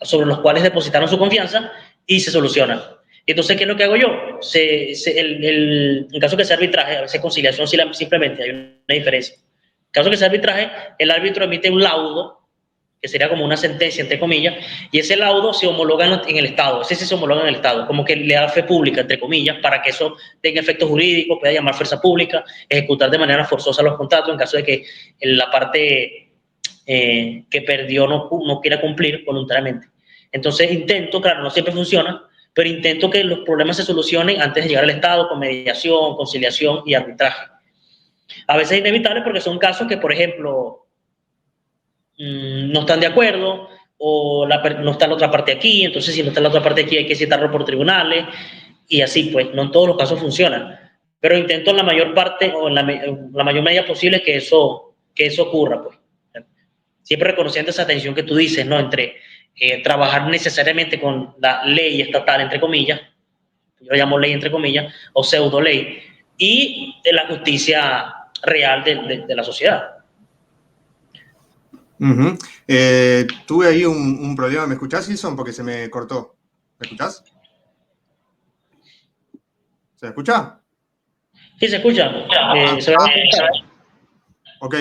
sobre los cuales depositaron su confianza y se soluciona. Entonces, ¿qué es lo que hago yo? En caso que sea arbitraje, a veces conciliación simplemente, hay una diferencia. En caso que sea arbitraje, el árbitro emite un laudo, que sería como una sentencia, entre comillas, y ese laudo se homologa en el Estado, ese sí se homologa en el Estado, como que le da fe pública, entre comillas, para que eso tenga efectos jurídicos, pueda llamar fuerza pública, ejecutar de manera forzosa los contratos en caso de que la parte que perdió no quiera cumplir voluntariamente. Entonces intento, claro, no siempre funciona, pero intento que los problemas se solucionen antes de llegar al Estado con mediación, conciliación y arbitraje. A veces es inevitable porque son casos que, por ejemplo, no están de acuerdo o no está la otra parte aquí, entonces si no está la otra parte aquí hay que citarlo por tribunales y así pues, no en todos los casos funcionan, pero intento en la mayor parte o en la mayor medida posible que eso ocurra pues. Siempre reconociendo esa tensión que tú dices, ¿no? Entre trabajar necesariamente con la ley estatal, entre comillas, yo lo llamo ley entre comillas, o pseudo ley, y de la justicia real de la sociedad. Tuve ahí un problema. ¿Me escuchás, Ilson? Porque se me cortó. ¿Me escuchás? ¿Se me escucha? Sí, se escucha. Se va a escuchar. Ok,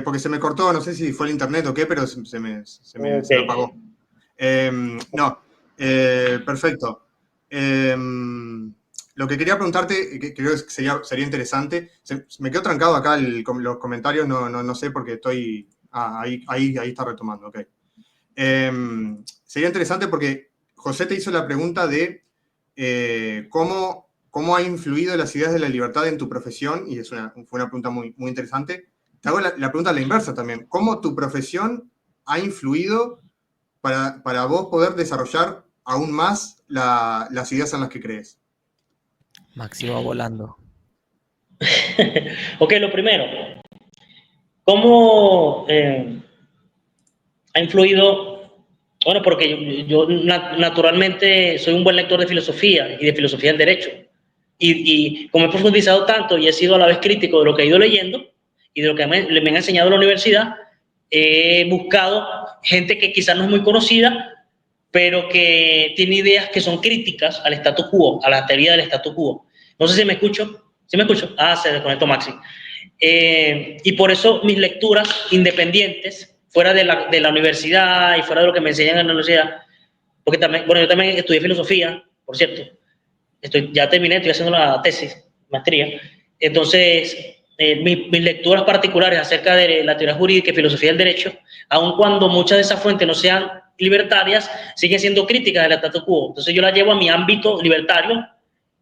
porque se me cortó, no sé si fue el internet o qué, pero se me apagó. Perfecto. Lo que quería preguntarte, que creo que sería interesante, me quedo trancado acá los comentarios, no sé porque estoy... ahí está retomando, ok. Sería interesante porque José te hizo la pregunta de cómo ha influido las ideas de la libertad en tu profesión, y fue una pregunta muy, muy interesante. Te hago la pregunta a la inversa también. ¿Cómo tu profesión ha influido para vos poder desarrollar aún más las ideas en las que crees? Maxi va volando. Ok, lo primero. ¿Cómo ha influido? Bueno, porque yo naturalmente soy un buen lector de filosofía y de filosofía del derecho. Y como he profundizado tanto y he sido a la vez crítico de lo que he ido leyendo y de lo que me han enseñado en la universidad, he buscado gente que quizás no es muy conocida, pero que tiene ideas que son críticas al status quo, a la teoría del status quo. No sé si me escucho. ¿Sí me escucho? Ah, se desconectó Maxi. Y por eso mis lecturas independientes, fuera de la universidad y fuera de lo que me enseñan en la universidad, porque también, bueno, yo también estudié filosofía, por cierto, ya terminé, estoy haciendo la tesis, maestría, entonces mis lecturas particulares acerca de la teoría jurídica y filosofía del derecho, aun cuando muchas de esas fuentes no sean libertarias, siguen siendo críticas del status quo, entonces yo las llevo a mi ámbito libertario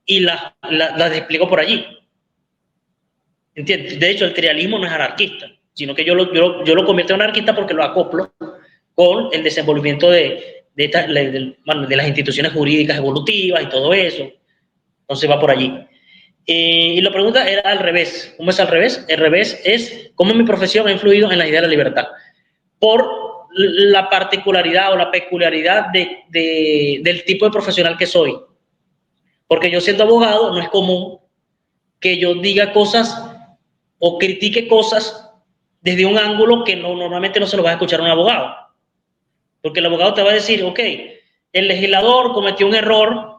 y las despliego por allí. ¿Entiendes? De hecho, el trialismo no es anarquista, sino que yo lo convierto en anarquista porque lo acoplo con el desenvolvimiento de las instituciones jurídicas evolutivas y todo eso. Entonces va por allí. Y la pregunta era al revés. ¿Cómo es al revés? El revés es cómo mi profesión ha influido en la idea de la libertad. Por la particularidad o la peculiaridad del tipo de profesional que soy. Porque yo siendo abogado no es común que yo diga cosas o critique cosas desde un ángulo que normalmente no se lo va a escuchar un abogado. Porque el abogado te va a decir, ok, el legislador cometió un error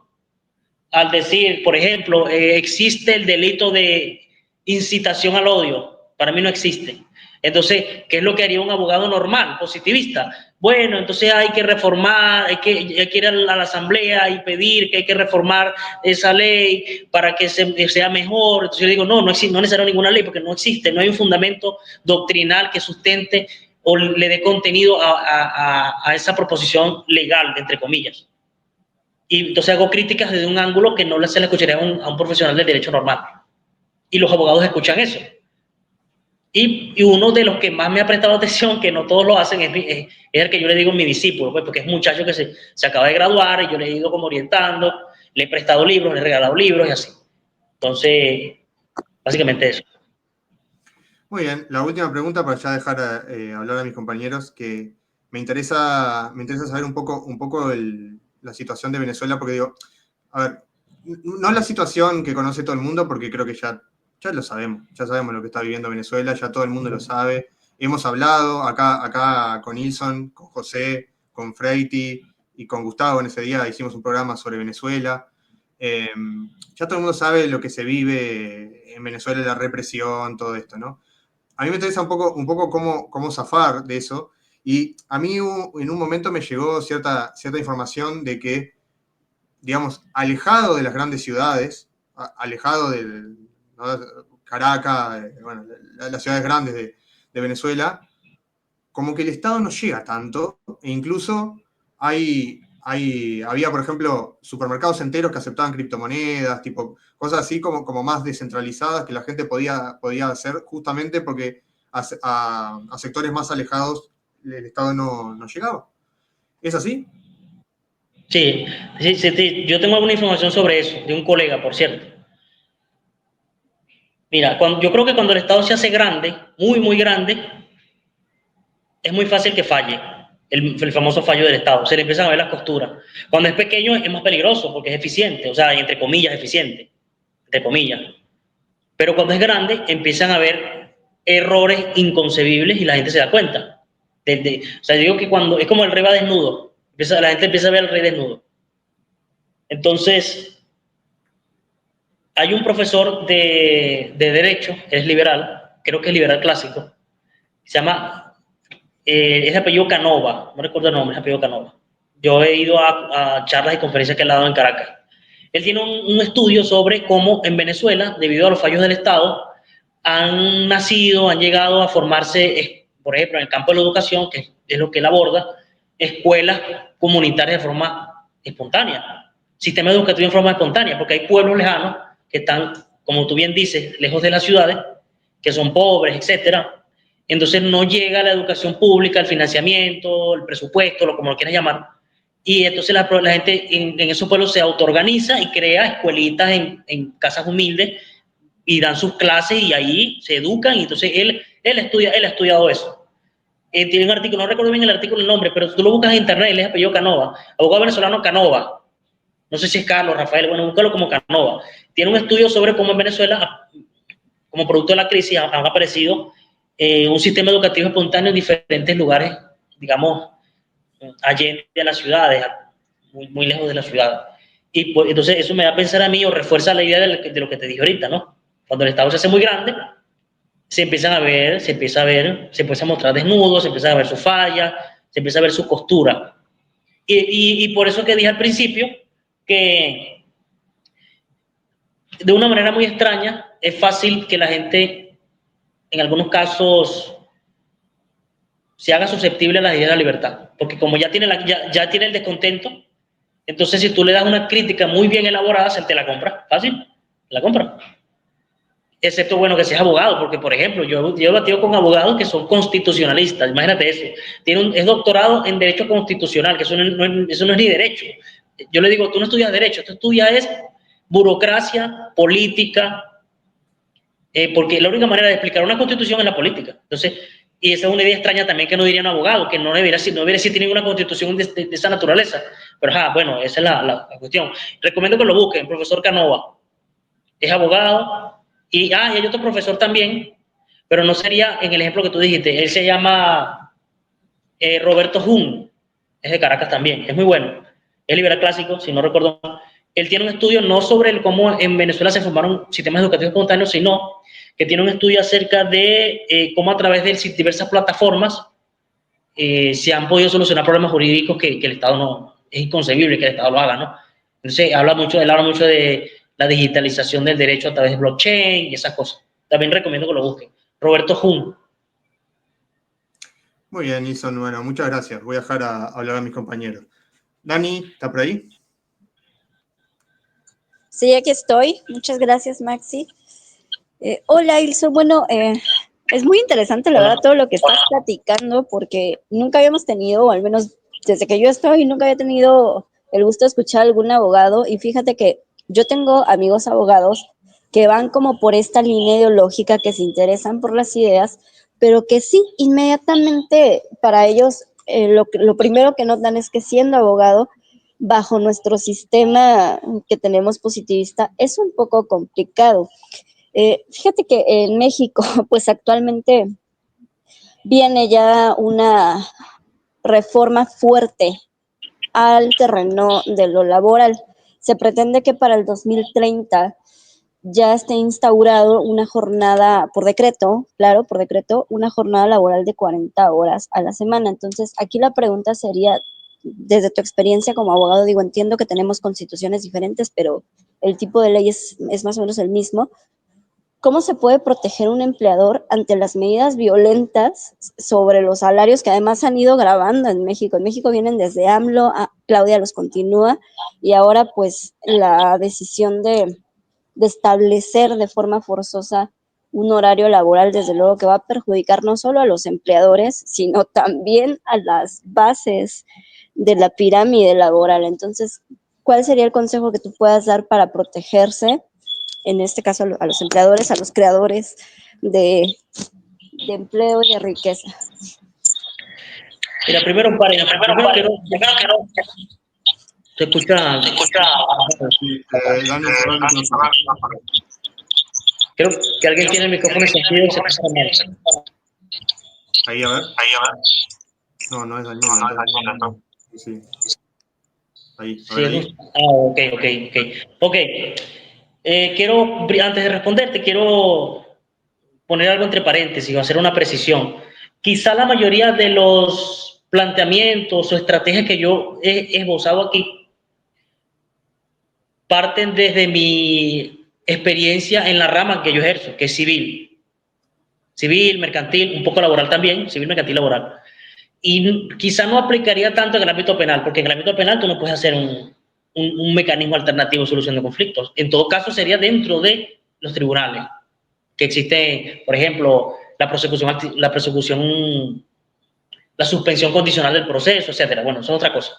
al decir, por ejemplo, existe el delito de incitación al odio. Para mí no existe. Entonces, ¿qué es lo que haría un abogado normal, positivista? Bueno, entonces hay que reformar, hay que ir a la asamblea y pedir que hay que reformar esa ley para que sea mejor. Entonces yo digo, no es necesario ninguna ley porque no existe, no hay un fundamento doctrinal que sustente o le dé contenido a esa proposición legal, entre comillas. Y entonces hago críticas desde un ángulo que no se le escucharía a un profesional del derecho normal. Y los abogados escuchan eso. Y uno de los que más me ha prestado atención, que no todos lo hacen, es el que yo le digo mi discípulo, pues, porque es un muchacho que se acaba de graduar y yo le he ido como orientando, le he prestado libros, le he regalado libros y así. Entonces, básicamente eso. Muy bien, la última pregunta para ya dejar hablar a mis compañeros, que me interesa saber un poco la situación de Venezuela, porque digo, a ver, no la situación que conoce todo el mundo, porque creo que ya lo sabemos, ya sabemos lo que está viviendo Venezuela, ya todo el mundo lo sabe. Hemos hablado acá con Nilsson, con José, con Freiti y con Gustavo en ese día, hicimos un programa sobre Venezuela. Ya todo el mundo sabe lo que se vive en Venezuela, la represión, todo esto, ¿no? A mí me interesa un poco cómo zafar de eso, y a mí en un momento me llegó cierta información de que, digamos, alejado de las grandes ciudades, alejado de, ¿no?, Caracas, bueno, las ciudades grandes de Venezuela, como que el Estado no llega tanto, e incluso había, por ejemplo, supermercados enteros que aceptaban criptomonedas, tipo cosas así como más descentralizadas que la gente podía hacer, justamente porque a sectores más alejados el Estado no llegaba. ¿Es así? Sí, yo tengo alguna información sobre eso, de un colega, por cierto. Mira, yo creo que cuando el Estado se hace grande, muy, muy grande, es muy fácil que falle, el famoso fallo del Estado. Se le empiezan a ver las costuras. Cuando es pequeño es más peligroso porque es eficiente, o sea, entre comillas, eficiente, entre comillas. Pero cuando es grande empiezan a haber errores inconcebibles y la gente se da cuenta. O sea, yo digo que cuando es como el rey va desnudo, la gente empieza a ver al rey desnudo. Entonces, hay un profesor de Derecho, es liberal, creo que es liberal clásico, se llama, es de apellido Canova, no recuerdo el nombre, es apellido Canova. Yo he ido a charlas y conferencias que él ha dado en Caracas. Él tiene un estudio sobre cómo en Venezuela, debido a los fallos del Estado, han llegado a formarse, por ejemplo, en el campo de la educación, que es lo que él aborda, escuelas comunitarias de forma espontánea, sistema educativo en forma espontánea, porque hay pueblos lejanos que están, como tú bien dices, lejos de las ciudades, que son pobres, etcétera. Entonces no llega la educación pública, el financiamiento, el presupuesto, como lo quieras llamar, y entonces la gente en esos pueblos se autoorganiza y crea escuelitas en casas humildes y dan sus clases y ahí se educan, y entonces él ha estudiado eso. Tiene un artículo, no recuerdo bien el artículo, el nombre, pero tú lo buscas en internet, él es apellido Canova, abogado venezolano Canova. No sé si es Carlos, Rafael, bueno, búscalo como Canova. Tiene un estudio sobre cómo en Venezuela, como producto de la crisis, han aparecido un sistema educativo espontáneo en diferentes lugares, digamos, allende de las ciudades, muy, muy lejos de la ciudad. Y pues, entonces eso me da a pensar a mí, o refuerza la idea de lo que te dije ahorita, ¿no? Cuando el Estado se hace muy grande, se empieza a mostrar desnudos, se empieza a ver su falla, se empieza a ver su costura. Y por eso que dije al principio que de una manera muy extraña es fácil que la gente en algunos casos se haga susceptible a la idea de la libertad, porque como ya tiene el descontento, entonces si tú le das una crítica muy bien elaborada, se te la compra, fácil, la compra. Excepto, bueno, que seas abogado, porque, por ejemplo, yo he batido con abogados que son constitucionalistas, imagínate eso, es doctorado en Derecho Constitucional, que eso no es ni derecho. Yo le digo, tú no estudias Derecho, tú estudias burocracia, política, porque la única manera de explicar una constitución es la política. Entonces, y esa es una idea extraña también que no diría un abogado, que no debería existir ninguna constitución de esa naturaleza. Pero, bueno, esa es la cuestión. Recomiendo que lo busquen, profesor Canova. Es abogado. Y hay otro profesor también, pero no sería en el ejemplo que tú dijiste. Él se llama Roberto Jun, es de Caracas también, es muy bueno. Es liberal clásico, si no recuerdo mal. Él tiene un estudio no sobre cómo en Venezuela se formaron sistemas educativos espontáneos, sino que tiene un estudio acerca de cómo a través de diversas plataformas se han podido solucionar problemas jurídicos que el Estado no, es inconcebible que el Estado lo haga, ¿no? Entonces, él habla mucho de la digitalización del derecho a través de blockchain y esas cosas. También recomiendo que lo busquen. Roberto Jun. Muy bien, Nilson. Bueno, muchas gracias. Voy a dejar a hablar a mis compañeros. Dani, ¿está por ahí? Sí, aquí estoy. Muchas gracias, Maxi. Hola, Ilso. Bueno, es muy interesante, la verdad, todo lo que estás platicando, porque nunca habíamos tenido, o al menos desde que yo estoy, nunca había tenido el gusto de escuchar a algún abogado. Y fíjate que yo tengo amigos abogados que van como por esta línea ideológica, que se interesan por las ideas, pero que sí, inmediatamente para ellos, lo primero que notan es que siendo abogado, bajo nuestro sistema que tenemos positivista, es un poco complicado. Fíjate que en México, pues actualmente viene ya una reforma fuerte al terreno de lo laboral. Se pretende que para el 2030 ya esté instaurado una jornada por decreto, claro, por decreto, una jornada laboral de 40 horas a la semana. Entonces, aquí la pregunta sería, desde tu experiencia como abogado, digo, entiendo que tenemos constituciones diferentes, pero el tipo de ley es más o menos el mismo. ¿Cómo se puede proteger un empleador ante las medidas violentas sobre los salarios que además han ido grabando en México? En México vienen desde AMLO, Claudia los continúa, y ahora pues la decisión de establecer de forma forzosa un horario laboral, desde luego que va a perjudicar no solo a los empleadores, sino también a las bases de la pirámide laboral. Entonces, ¿cuál sería el consejo que tú puedas dar para protegerse, en este caso a los empleadores, a los creadores de empleo y de riqueza? Mira, primero un paréntesis. Primero quiero. Se escucha. Sí, Dani, cerrá el micrófono. Creo que alguien tiene el micrófono encendido y se escucha mal. Ahí, a ver. No, no es Daniel. Sí. Ahí, a ver, ahí. Ok. Antes de responderte, quiero poner algo entre paréntesis o hacer una precisión. Quizá la mayoría de los planteamientos o estrategias que yo he esbozado aquí parten desde mi experiencia en la rama que yo ejerzo, que es civil, mercantil, un poco laboral también, civil, mercantil, laboral. Y quizá no aplicaría tanto en el ámbito penal, porque en el ámbito penal tú no puedes hacer un mecanismo alternativo de solución de conflictos. En todo caso, sería dentro de los tribunales, que existe, por ejemplo, la suspensión condicional del proceso, etcétera. Bueno, eso es otra cosa.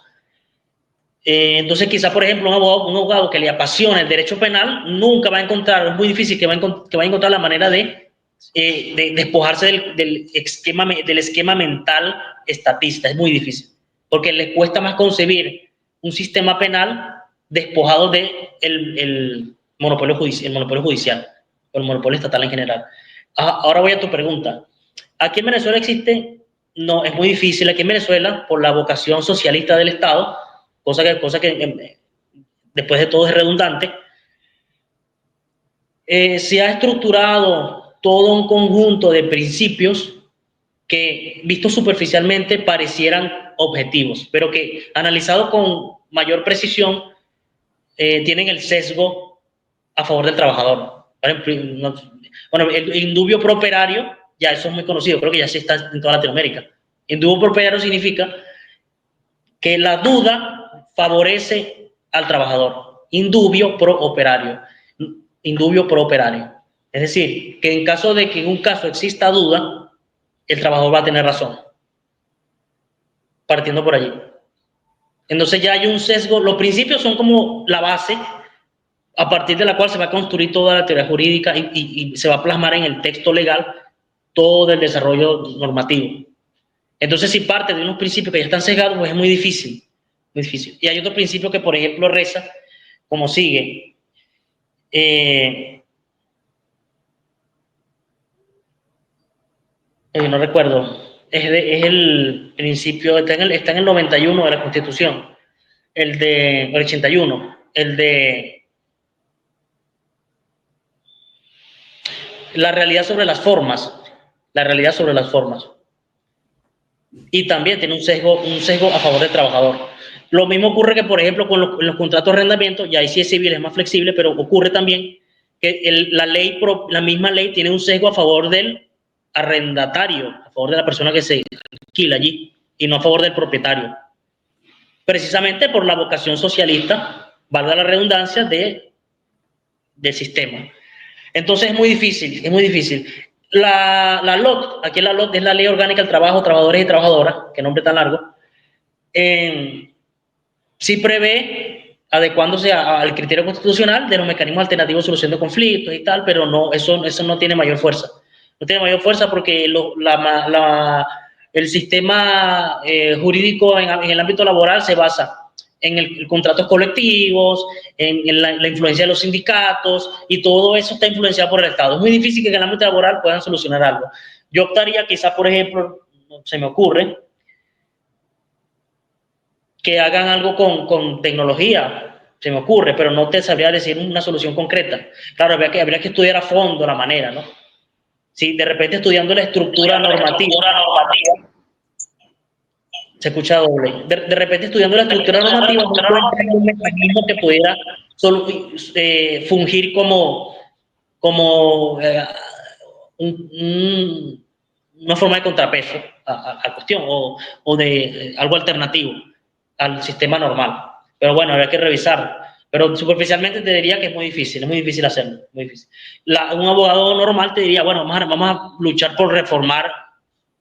Entonces, quizá, por ejemplo, un abogado que le apasiona el derecho penal nunca va a encontrar, es muy difícil que va a encontrar la manera de despojarse del esquema mental estatista. Es muy difícil, porque les cuesta más concebir un sistema penal despojado del el monopolio judicial o el monopolio estatal en general. Ahora voy a tu pregunta. ¿Aquí en Venezuela existe? No, es muy difícil. Aquí en Venezuela, por la vocación socialista del Estado, cosa que después de todo es redundante, se ha estructurado todo un conjunto de principios que, vistos superficialmente, parecieran objetivos, pero que, analizados con mayor precisión, tienen el sesgo a favor del trabajador. Bueno, el indubio pro operario, ya eso es muy conocido, creo que ya sí está en toda Latinoamérica. Indubio pro operario significa que la duda favorece al trabajador. Indubio pro operario. Es decir, que en caso de que en un caso exista duda, el trabajador va a tener razón. Partiendo por allí. Entonces ya hay un sesgo. Los principios son como la base a partir de la cual se va a construir toda la teoría jurídica y se va a plasmar en el texto legal todo el desarrollo normativo. Entonces, si parte de unos principios que ya están sesgados, pues es muy difícil. Muy difícil. Y hay otro principio que, por ejemplo, reza como sigue. No recuerdo. Es el principio, está en el 91 de la Constitución. El 81. el de la realidad sobre las formas, la realidad sobre las formas. Y también tiene un sesgo a favor del trabajador. Lo mismo ocurre que, por ejemplo, con los contratos de arrendamiento, y ahí sí es civil, es más flexible, pero ocurre también que la misma ley tiene un sesgo a favor del arrendatario, a favor de la persona que se alquila allí, y no a favor del propietario. Precisamente por la vocación socialista, valga la redundancia, del sistema. Entonces es muy difícil, es muy difícil. La LOT, aquí la LOT es la Ley Orgánica del Trabajo, Trabajadores y Trabajadoras, qué nombre tan largo, sí prevé adecuándose al criterio constitucional de los mecanismos alternativos de solución de conflictos y tal, pero no, eso no tiene mayor fuerza. No tiene mayor fuerza porque el sistema jurídico en el ámbito laboral se basa en el contratos colectivos, en la influencia de los sindicatos, y todo eso está influenciado por el Estado. Es muy difícil que en el ámbito laboral puedan solucionar algo. Yo optaría quizás, por ejemplo, se me ocurre, que hagan algo con tecnología, se me ocurre, pero no te sabría decir una solución concreta. Claro, habría que estudiar a fondo la manera, ¿no? Si de repente estudiando la estructura normativa, se escucha doble. De repente estudiando la estructura normativa, no encuentran un mecanismo que pudiera fungir como una forma de contrapeso a la cuestión o de algo alternativo al sistema normal. Pero bueno, habría que revisar. Pero superficialmente te diría que es muy difícil hacerlo. Muy difícil. Un abogado normal te diría, bueno, vamos a luchar por reformar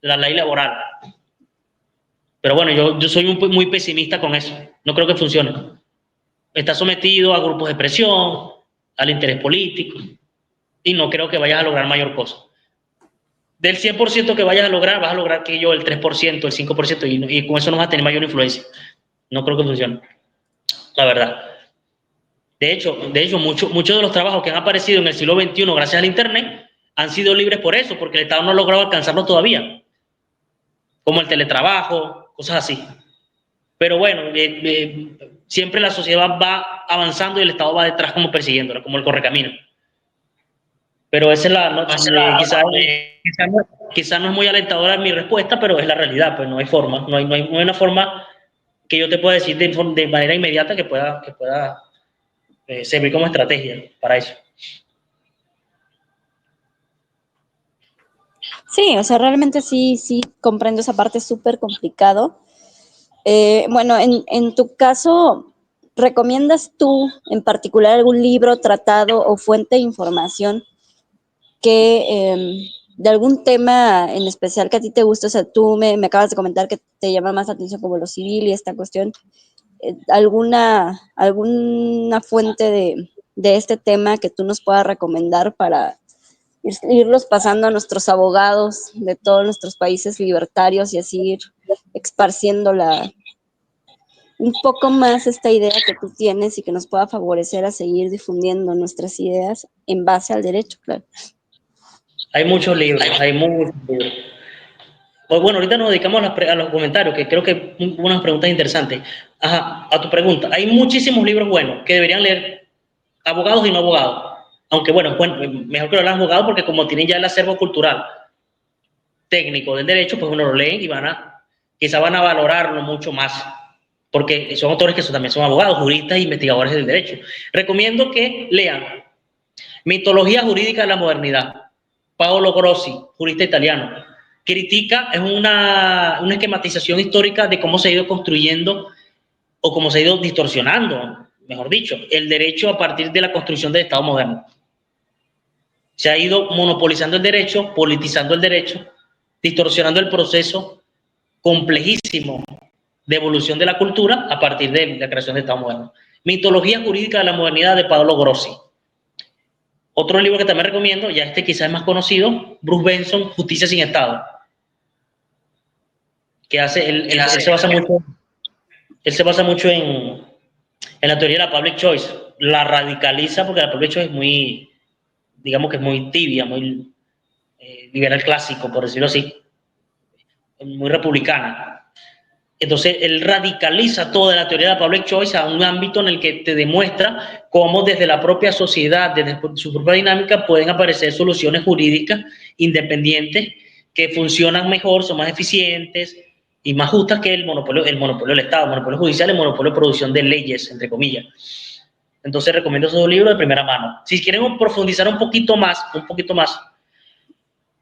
la ley laboral. Pero bueno, yo soy muy pesimista con eso. No creo que funcione. Está sometido a grupos de presión, al interés político, y no creo que vayas a lograr mayor cosa. Del 100% que vayas a lograr, vas a lograr que yo el 3%, el 5%, y con eso no vas a tener mayor influencia. No creo que funcione, la verdad. De hecho muchos de los trabajos que han aparecido en el siglo XXI gracias al Internet han sido libres por eso, porque el Estado no ha logrado alcanzarlo todavía, como el teletrabajo, cosas así. Pero bueno, siempre la sociedad va avanzando y el Estado va detrás como persiguiéndola, como el correcamino. Pero esa es quizás no es muy alentadora mi respuesta, pero es la realidad, pues no hay forma, no hay una forma que yo te pueda decir de manera inmediata que pueda servir como estrategia para eso. Sí, o sea, realmente sí comprendo esa parte, es súper complicado. Bueno, en tu caso, ¿recomiendas tú en particular algún libro, tratado o fuente de información que de algún tema en especial que a ti te gusta? O sea, tú me acabas de comentar que te llama más la atención como lo civil y esta cuestión. ¿Alguna fuente de este tema que tú nos puedas recomendar para irlos pasando a nuestros abogados de todos nuestros países libertarios y así ir esparciendo un poco más esta idea que tú tienes y que nos pueda favorecer a seguir difundiendo nuestras ideas en base al derecho, claro? Hay muchos libros. Pues bueno, ahorita nos dedicamos a los comentarios, que creo que unas preguntas interesantes. Ajá, a tu pregunta. Hay muchísimos libros buenos que deberían leer abogados y no abogados. Aunque bueno, mejor que lo lean abogados porque como tienen ya el acervo cultural técnico del derecho, pues uno lo lee y quizá van a valorarlo mucho más. Porque son autores que también son abogados, juristas e investigadores del derecho. Recomiendo que lean Mitología Jurídica de la Modernidad. Paolo Grossi, jurista italiano. Critica, es una esquematización histórica de cómo se ha ido construyendo o cómo se ha ido distorsionando, mejor dicho, el derecho a partir de la construcción del Estado moderno. Se ha ido monopolizando el derecho, politizando el derecho, distorsionando el proceso complejísimo de evolución de la cultura a partir de la creación del Estado moderno. Mitología Jurídica de la Modernidad de Paolo Grossi. Otro libro que también recomiendo, ya quizás es más conocido, Bruce Benson, Justicia sin Estado. Que él se basa mucho en la teoría de la public choice. La radicaliza porque la public choice es muy, digamos que es muy tibia, muy liberal clásico, por decirlo así, muy republicana. Entonces, él radicaliza toda la teoría de la public choice a un ámbito en el que te demuestra cómo desde la propia sociedad, desde su propia dinámica, pueden aparecer soluciones jurídicas independientes que funcionan mejor, son más eficientes y más justas que el monopolio del Estado, el monopolio judicial, el monopolio de producción de leyes, entre comillas. Entonces, recomiendo esos dos libros de primera mano. Si quieren profundizar un poquito más,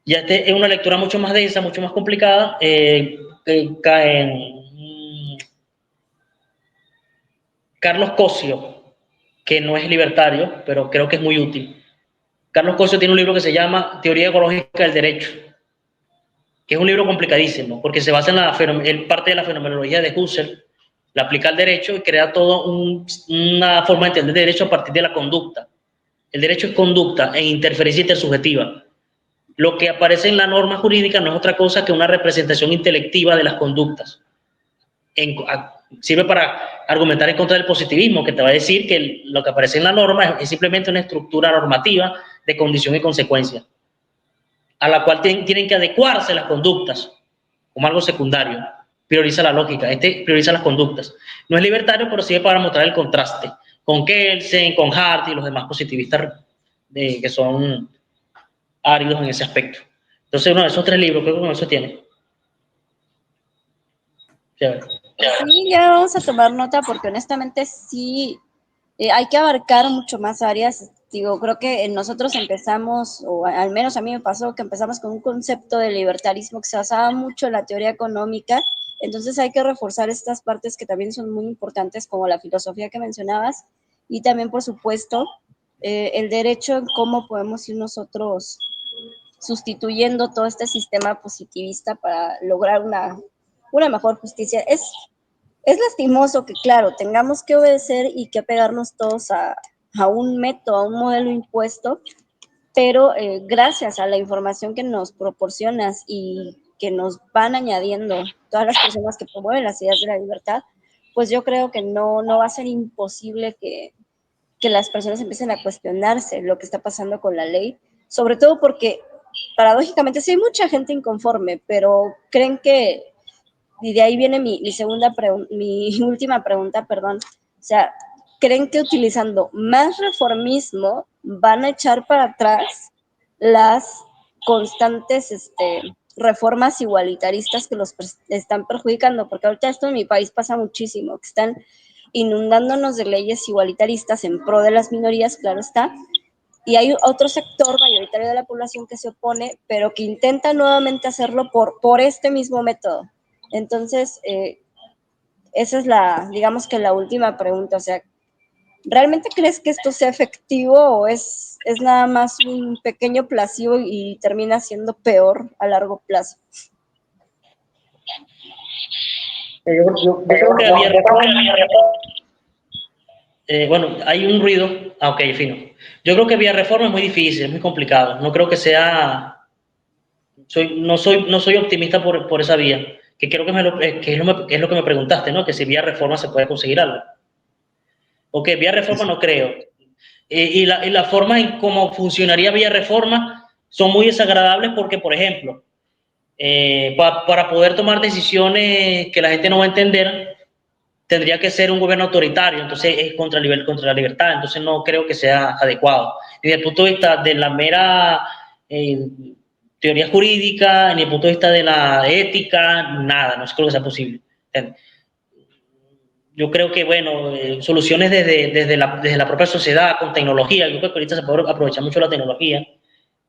ya es una lectura mucho más densa, mucho más complicada, Carlos Cosio, que no es libertario, pero creo que es muy útil. Carlos Cosio tiene un libro que se llama Teoría Ecológica del Derecho, que es un libro complicadísimo, porque se basa en parte de la fenomenología de Husserl, la aplica al derecho y crea toda una forma de entender el derecho a partir de la conducta. El derecho es conducta e interferencia intersubjetiva. Lo que aparece en la norma jurídica no es otra cosa que una representación intelectiva de las conductas. Sirve para argumentar en contra del positivismo, que te va a decir que lo que aparece en la norma es simplemente una estructura normativa de condición y consecuencia, a la cual tienen que adecuarse las conductas como algo secundario. Prioriza la lógica, prioriza las conductas. No es libertario, pero sirve para mostrar el contraste con Kelsen, con Hart y los demás positivistas que son áridos en ese aspecto. Entonces, uno de esos tres libros, creo que con eso tiene. Sí, ya vamos a tomar nota porque honestamente sí hay que abarcar mucho más áreas. Digo, creo que nosotros empezamos, o al menos a mí me pasó que empezamos con un concepto de libertarismo que se basaba mucho en la teoría económica. Entonces hay que reforzar estas partes que también son muy importantes, como la filosofía que mencionabas, y también, por supuesto, el derecho en cómo podemos ir nosotros sustituyendo todo este sistema positivista para lograr una mejor justicia. Es lastimoso que, claro, tengamos que obedecer y que pegarnos todos a un método, a un modelo impuesto, pero gracias a la información que nos proporcionas y que nos van añadiendo todas las personas que promueven las ideas de la libertad, pues yo creo que no va a ser imposible que las personas empiecen a cuestionarse lo que está pasando con la ley, sobre todo porque paradójicamente sí hay mucha gente inconforme, pero creen que, y de ahí viene mi última pregunta, perdón, o sea, creen que utilizando más reformismo van a echar para atrás las constantes reformas igualitaristas que los están perjudicando, porque ahorita esto en mi país pasa muchísimo, que están inundándonos de leyes igualitaristas en pro de las minorías, claro está, y hay otro sector mayoritario de la población que se opone, pero que intenta nuevamente hacerlo por este mismo método. Entonces, esa es digamos que la última pregunta, o sea, ¿realmente crees que esto sea efectivo o es nada más un pequeño placebo y termina siendo peor a largo plazo? Yo creo que había bueno, hay un ruido. Ok, fino. Yo creo que vía reforma es muy difícil, es muy complicado. No creo que sea. No soy optimista por esa vía. Que creo que es lo que me preguntaste, ¿no? Que si vía reforma se puede conseguir algo. Ok, vía reforma no creo. Y la forma en cómo funcionaría vía reforma son muy desagradables porque, por ejemplo, para poder tomar decisiones que la gente no va a entender, tendría que ser un gobierno autoritario, entonces es contra la libertad, entonces no creo que sea adecuado. Ni desde el punto de vista de la mera teoría jurídica, ni desde el punto de vista de la ética, nada, no creo que sea posible. Yo creo que, bueno, soluciones desde la propia sociedad, con tecnología, yo creo que ahorita se puede aprovechar mucho la tecnología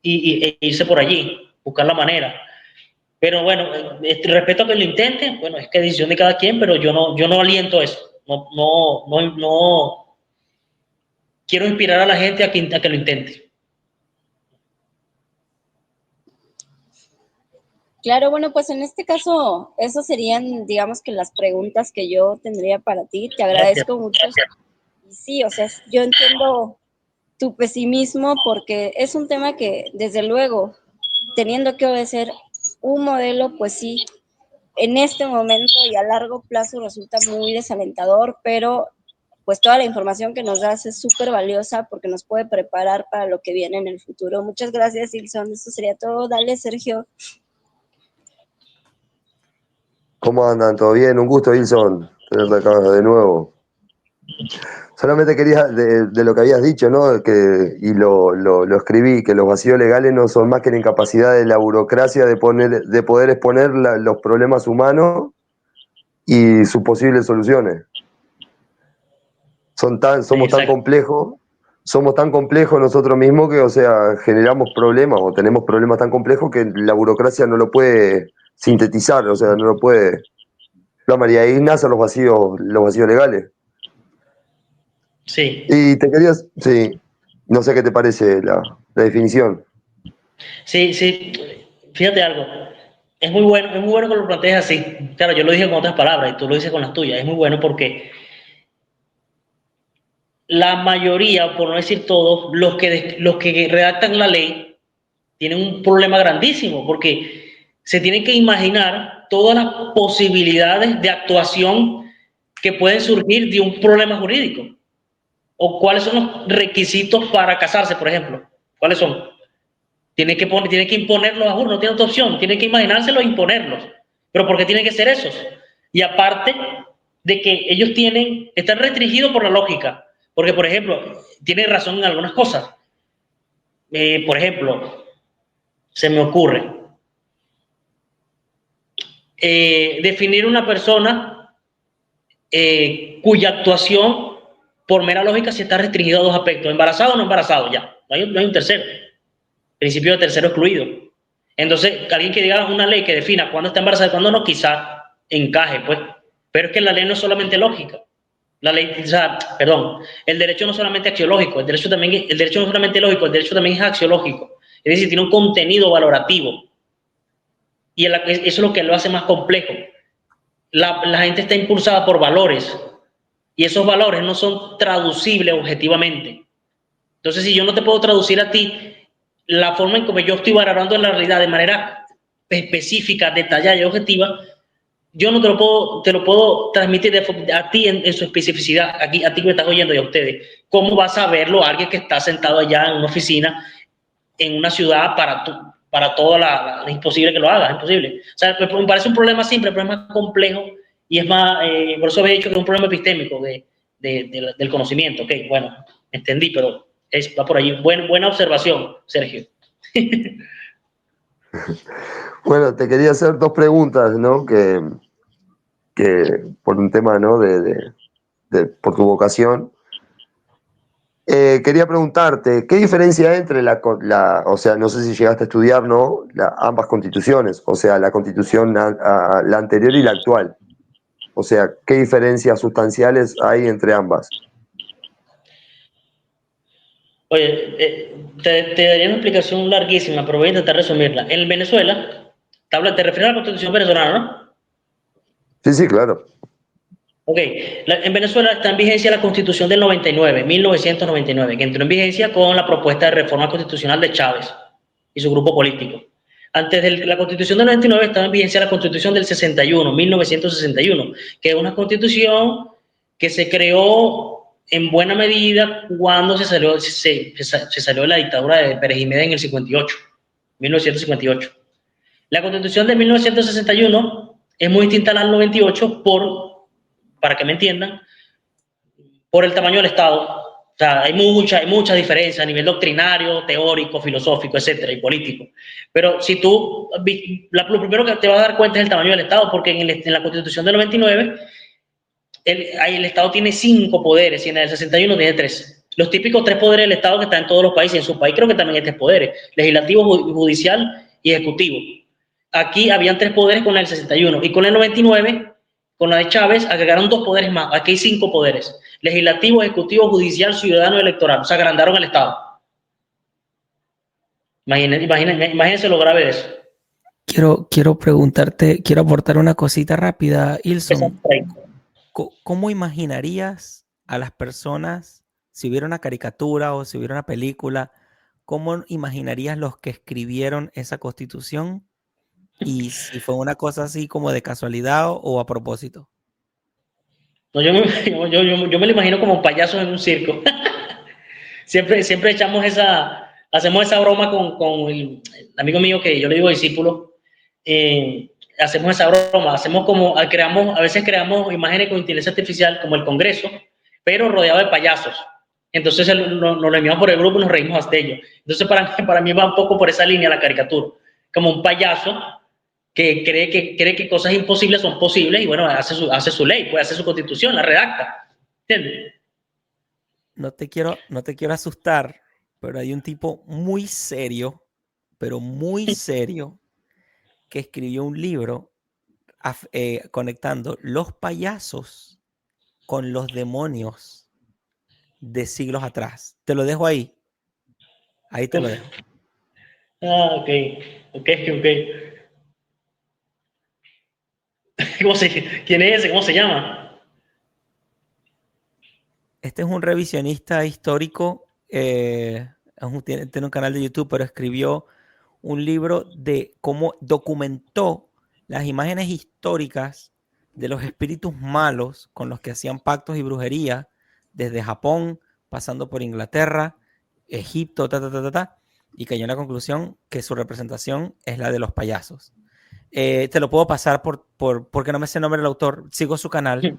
e irse por allí, buscar la manera. Pero bueno, respeto a que lo intenten, bueno, es que es decisión de cada quien, pero yo no aliento eso. No quiero inspirar a la gente a que lo intente. Claro, bueno, pues en este caso, esas serían, digamos que las preguntas que yo tendría para ti. Te Gracias. agradezco mucho. Y sí, o sea, yo entiendo tu pesimismo porque es un tema que, desde luego, teniendo que obedecer un modelo, pues sí, en este momento y a largo plazo resulta muy desalentador, pero pues toda la información que nos das es súper valiosa porque nos puede preparar para lo que viene en el futuro. Muchas gracias, Ilson. Eso sería todo. Dale, Sergio. ¿Cómo andan? ¿Todo bien? Un gusto, Wilson, tenerte acá de nuevo. Solamente quería, de lo que habías dicho, ¿no? Y lo escribí, que los vacíos legales no son más que la incapacidad de la burocracia de poder exponer los problemas humanos y sus posibles soluciones. Somos tan complejos nosotros mismos que, o sea, generamos problemas o tenemos problemas tan complejos que la burocracia no lo puede sintetizar, o sea, no lo puede. La María, ahí nacen los vacíos legales. Sí, Y sí, no sé qué te parece la definición. sí, sí. Fíjate algo. Es muy bueno que lo plantees así. Claro, yo lo dije con otras palabras y tú lo dices con las tuyas. Es muy bueno porque la mayoría, por no decir todos, los que redactan la ley tienen un problema grandísimo porque se tienen que imaginar todas las posibilidades de actuación que pueden surgir de un problema jurídico. O cuáles son los requisitos para casarse, por ejemplo. ¿Cuáles son? Tiene que imponerlos a uno, no tiene otra opción. Tiene que imaginárselos e imponerlos. Pero ¿por qué tienen que ser esos? Y aparte de que ellos están restringidos por la lógica. Porque, por ejemplo, tiene razón en algunas cosas. Por ejemplo, se me ocurre definir una persona cuya actuación, por mera lógica, si está restringido a dos aspectos: embarazado o no embarazado, ya. No hay un tercero. Principio de tercero excluido. Entonces, alguien que diga una ley que defina cuándo está embarazada y cuándo no, quizá encaje, pues. Pero es que la ley no es solamente lógica. La ley, o sea, perdón, el derecho no es solamente axiológico, el derecho no es solamente lógico, el derecho también es axiológico. Es decir, tiene un contenido valorativo. Y eso es lo que lo hace más complejo. La gente está impulsada por valores y esos valores no son traducibles objetivamente. Entonces, si yo no te puedo traducir a ti la forma en que yo estoy valorando en la realidad de manera específica, detallada y objetiva, yo no te lo puedo transmitir a ti en su especificidad, aquí, a ti que me estás oyendo y a ustedes. ¿Cómo vas a verlo a alguien que está sentado allá en una oficina, en una ciudad, para toda es imposible que lo haga, es imposible? O sea, me parece un problema simple, pero es más complejo y es más, por eso había dicho que es un problema epistémico del conocimiento. Ok, bueno, entendí, pero va por allí. Buena observación, Sergio. Bueno, te quería hacer dos preguntas, ¿no? Que por un tema, ¿no? Por tu vocación. Quería preguntarte, ¿qué diferencia hay entre o sea, no sé si llegaste a estudiar, ¿no? Ambas constituciones, o sea, la constitución la anterior y la actual. O sea, ¿qué diferencias sustanciales hay entre ambas? Oye, te daría una explicación larguísima, pero voy a intentar resumirla. En Venezuela, te refieres a la constitución venezolana, ¿no? Sí, sí, claro. Ok, en Venezuela está en vigencia la Constitución del 99, 1999, que entró en vigencia con la propuesta de reforma constitucional de Chávez y su grupo político. Antes de la Constitución del 99 estaba en vigencia la Constitución del 61, 1961, que es una constitución que se creó en buena medida cuando se salió de la dictadura de Pérez Jiménez en el 58, 1958. La Constitución de 1961 es muy distinta a la del 98 para que me entiendan, por el tamaño del Estado. O sea, hay mucha diferencia a nivel doctrinario, teórico, filosófico, etcétera, y político. Pero si tú, lo primero que te vas a dar cuenta es el tamaño del Estado, porque en la Constitución del 99, el Estado tiene 5 poderes y en el 61 tiene 3. Los típicos 3 poderes del Estado que están en todos los países. En su país creo que también hay 3 poderes: legislativo, judicial y ejecutivo. Aquí habían 3 poderes con el 61 y con el 99, con la de Chávez, agregaron 2 poderes más. Aquí hay 5 poderes: legislativo, ejecutivo, judicial, ciudadano y electoral. O sea, agrandaron el Estado. Imagínense lo grave de eso. Quiero preguntarte, quiero aportar una cosita rápida, Ilson. ¿Cómo imaginarías a las personas, si hubiera una caricatura o si hubiera una película, cómo imaginarías los que escribieron esa constitución y si fue una cosa así como de casualidad o a propósito? No, yo me lo imagino como payasos en un circo. siempre hacemos esa broma con el amigo mío que yo le digo discípulo. hacemos esa broma, a veces creamos imágenes con inteligencia artificial como el Congreso, pero rodeado de payasos. Entonces nos lo enviamos por el grupo y nos reímos hasta ellos. Entonces para mí va un poco por esa línea la caricatura, como un payaso que cree que cosas imposibles son posibles y bueno, hace su ley, puede hacer su constitución, la redacta. ¿Entiendes? No te quiero asustar, pero hay un tipo muy serio, pero muy serio, que escribió un libro conectando los payasos con los demonios de siglos atrás. Te lo dejo ahí. Ahí te lo dejo. Ah, ok. ¿Quién es ese? ¿Cómo se llama? Este es un revisionista histórico, tiene un canal de YouTube, pero escribió un libro de cómo documentó las imágenes históricas de los espíritus malos con los que hacían pactos y brujería desde Japón, pasando por Inglaterra, Egipto, y cayó en la conclusión que su representación es la de los payasos. Te lo puedo pasar porque no me sé el nombre del autor, sigo su canal.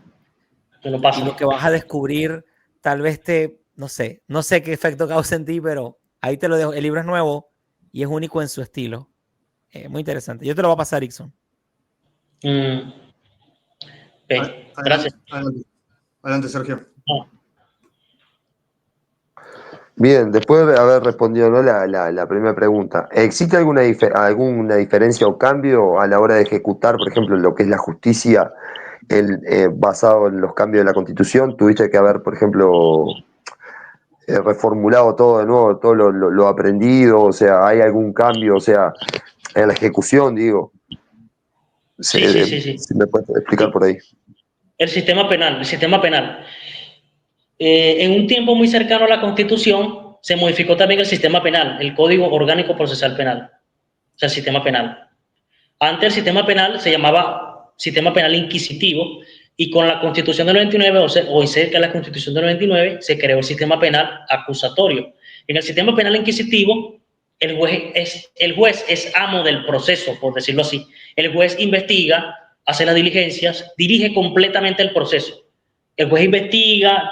Te lo paso. Y lo que vas a descubrir, tal vez no sé qué efecto causa en ti, pero ahí te lo dejo. El libro es nuevo y es único en su estilo. Muy interesante. Yo te lo voy a pasar, Ixon. Gracias. Adelante, Sergio. No. Bien, después de haber respondido, ¿no?, la primera pregunta, ¿existe alguna diferencia o cambio a la hora de ejecutar, por ejemplo, lo que es la justicia basado en los cambios de la Constitución? ¿Tuviste que haber, por ejemplo, reformulado todo de nuevo, todo lo aprendido? O sea, ¿hay algún cambio, o sea, en la ejecución, digo? Sí. Si me puedes explicar por ahí. El sistema penal. En un tiempo muy cercano a la Constitución se modificó también el sistema penal, el Código Orgánico Procesal Penal, o sea, el sistema penal. Antes el sistema penal se llamaba sistema penal inquisitivo y con la Constitución del 99, o cerca de la Constitución del 99, se creó el sistema penal acusatorio. En el sistema penal inquisitivo, el juez es amo del proceso, por decirlo así. El juez investiga, hace las diligencias, dirige completamente el proceso. El juez investiga,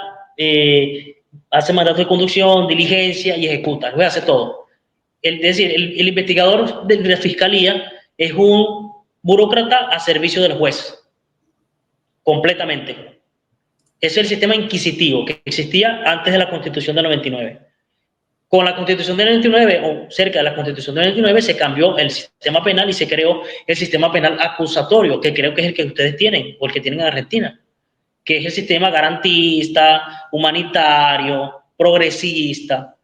hace mandato de conducción, diligencia y ejecuta. El juez hace todo. Es decir, el investigador de la fiscalía es un burócrata a servicio del juez, completamente. Ese es el sistema inquisitivo que existía antes de la Constitución del 99. Con la Constitución del 99, o cerca de la Constitución del 99, se cambió el sistema penal y se creó el sistema penal acusatorio, que creo que es el que ustedes tienen, o el que tienen en Argentina, que es el sistema garantista, humanitario, progresista.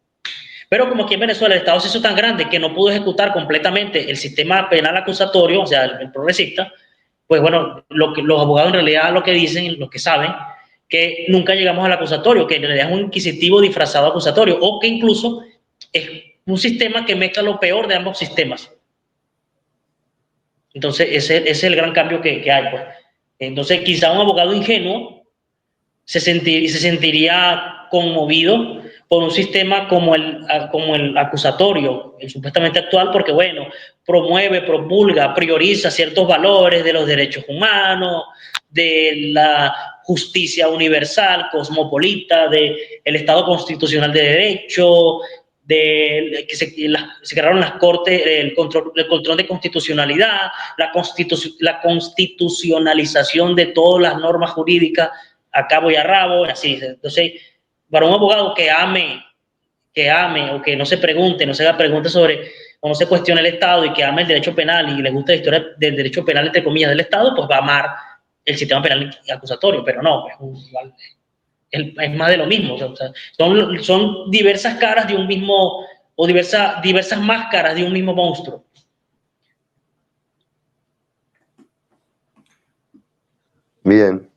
Pero como aquí en Venezuela el Estado se hizo tan grande que no pudo ejecutar completamente el sistema penal acusatorio, o sea, el progresista, pues bueno, los abogados en realidad lo que dicen, los que saben, que nunca llegamos al acusatorio, que en realidad es un inquisitivo disfrazado acusatorio, o que incluso es un sistema que mezcla lo peor de ambos sistemas. Entonces, ese es el gran cambio que hay, pues. Entonces, quizá un abogado ingenuo se sentiría conmovido por un sistema como el acusatorio, el supuestamente actual, porque, bueno, promulga, prioriza ciertos valores de los derechos humanos, de la justicia universal, cosmopolita, del Estado constitucional de derecho, que se crearon las cortes, el control de constitucionalidad, la constitucionalización de todas las normas jurídicas a cabo y a rabo, así. Entonces, para un abogado que ame o que no se pregunte, no se haga preguntas sobre, o no se cuestione el Estado y que ame el derecho penal y le gusta la historia del derecho penal, entre comillas, del Estado, pues va a amar el sistema penal acusatorio, pero no, es más de lo mismo. O sea, son diversas caras de un mismo, o diversas máscaras de un mismo monstruo. Bien,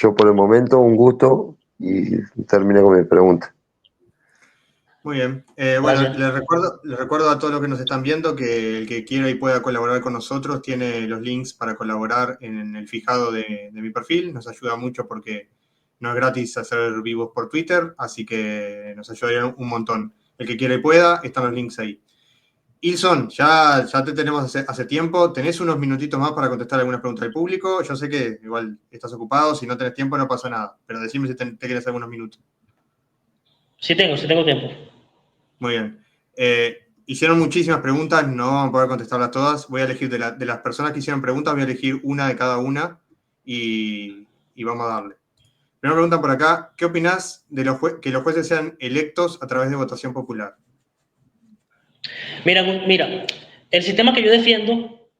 yo por el momento un gusto y terminé con mi pregunta. Muy bien. Bueno, les recuerdo a todos los que nos están viendo que el que quiera y pueda colaborar con nosotros tiene los links para colaborar en el fijado de mi perfil. Nos ayuda mucho porque no es gratis hacer vivos por Twitter, así que nos ayudaría un montón. El que quiera y pueda, están los links ahí. Ilson, ya te tenemos hace tiempo. ¿Tenés unos minutitos más para contestar algunas preguntas del público? Yo sé que igual estás ocupado, si no tenés tiempo no pasa nada, pero decime si te querés algunos minutos. Sí tengo tiempo. Muy bien. Hicieron muchísimas preguntas, no vamos a poder contestarlas todas. Voy a elegir de las personas que hicieron preguntas, voy a elegir una de cada una y vamos a darle. Primera pregunta por acá, ¿qué opinás de que los jueces sean electos a través de votación popular? Mira, el sistema que yo defiendo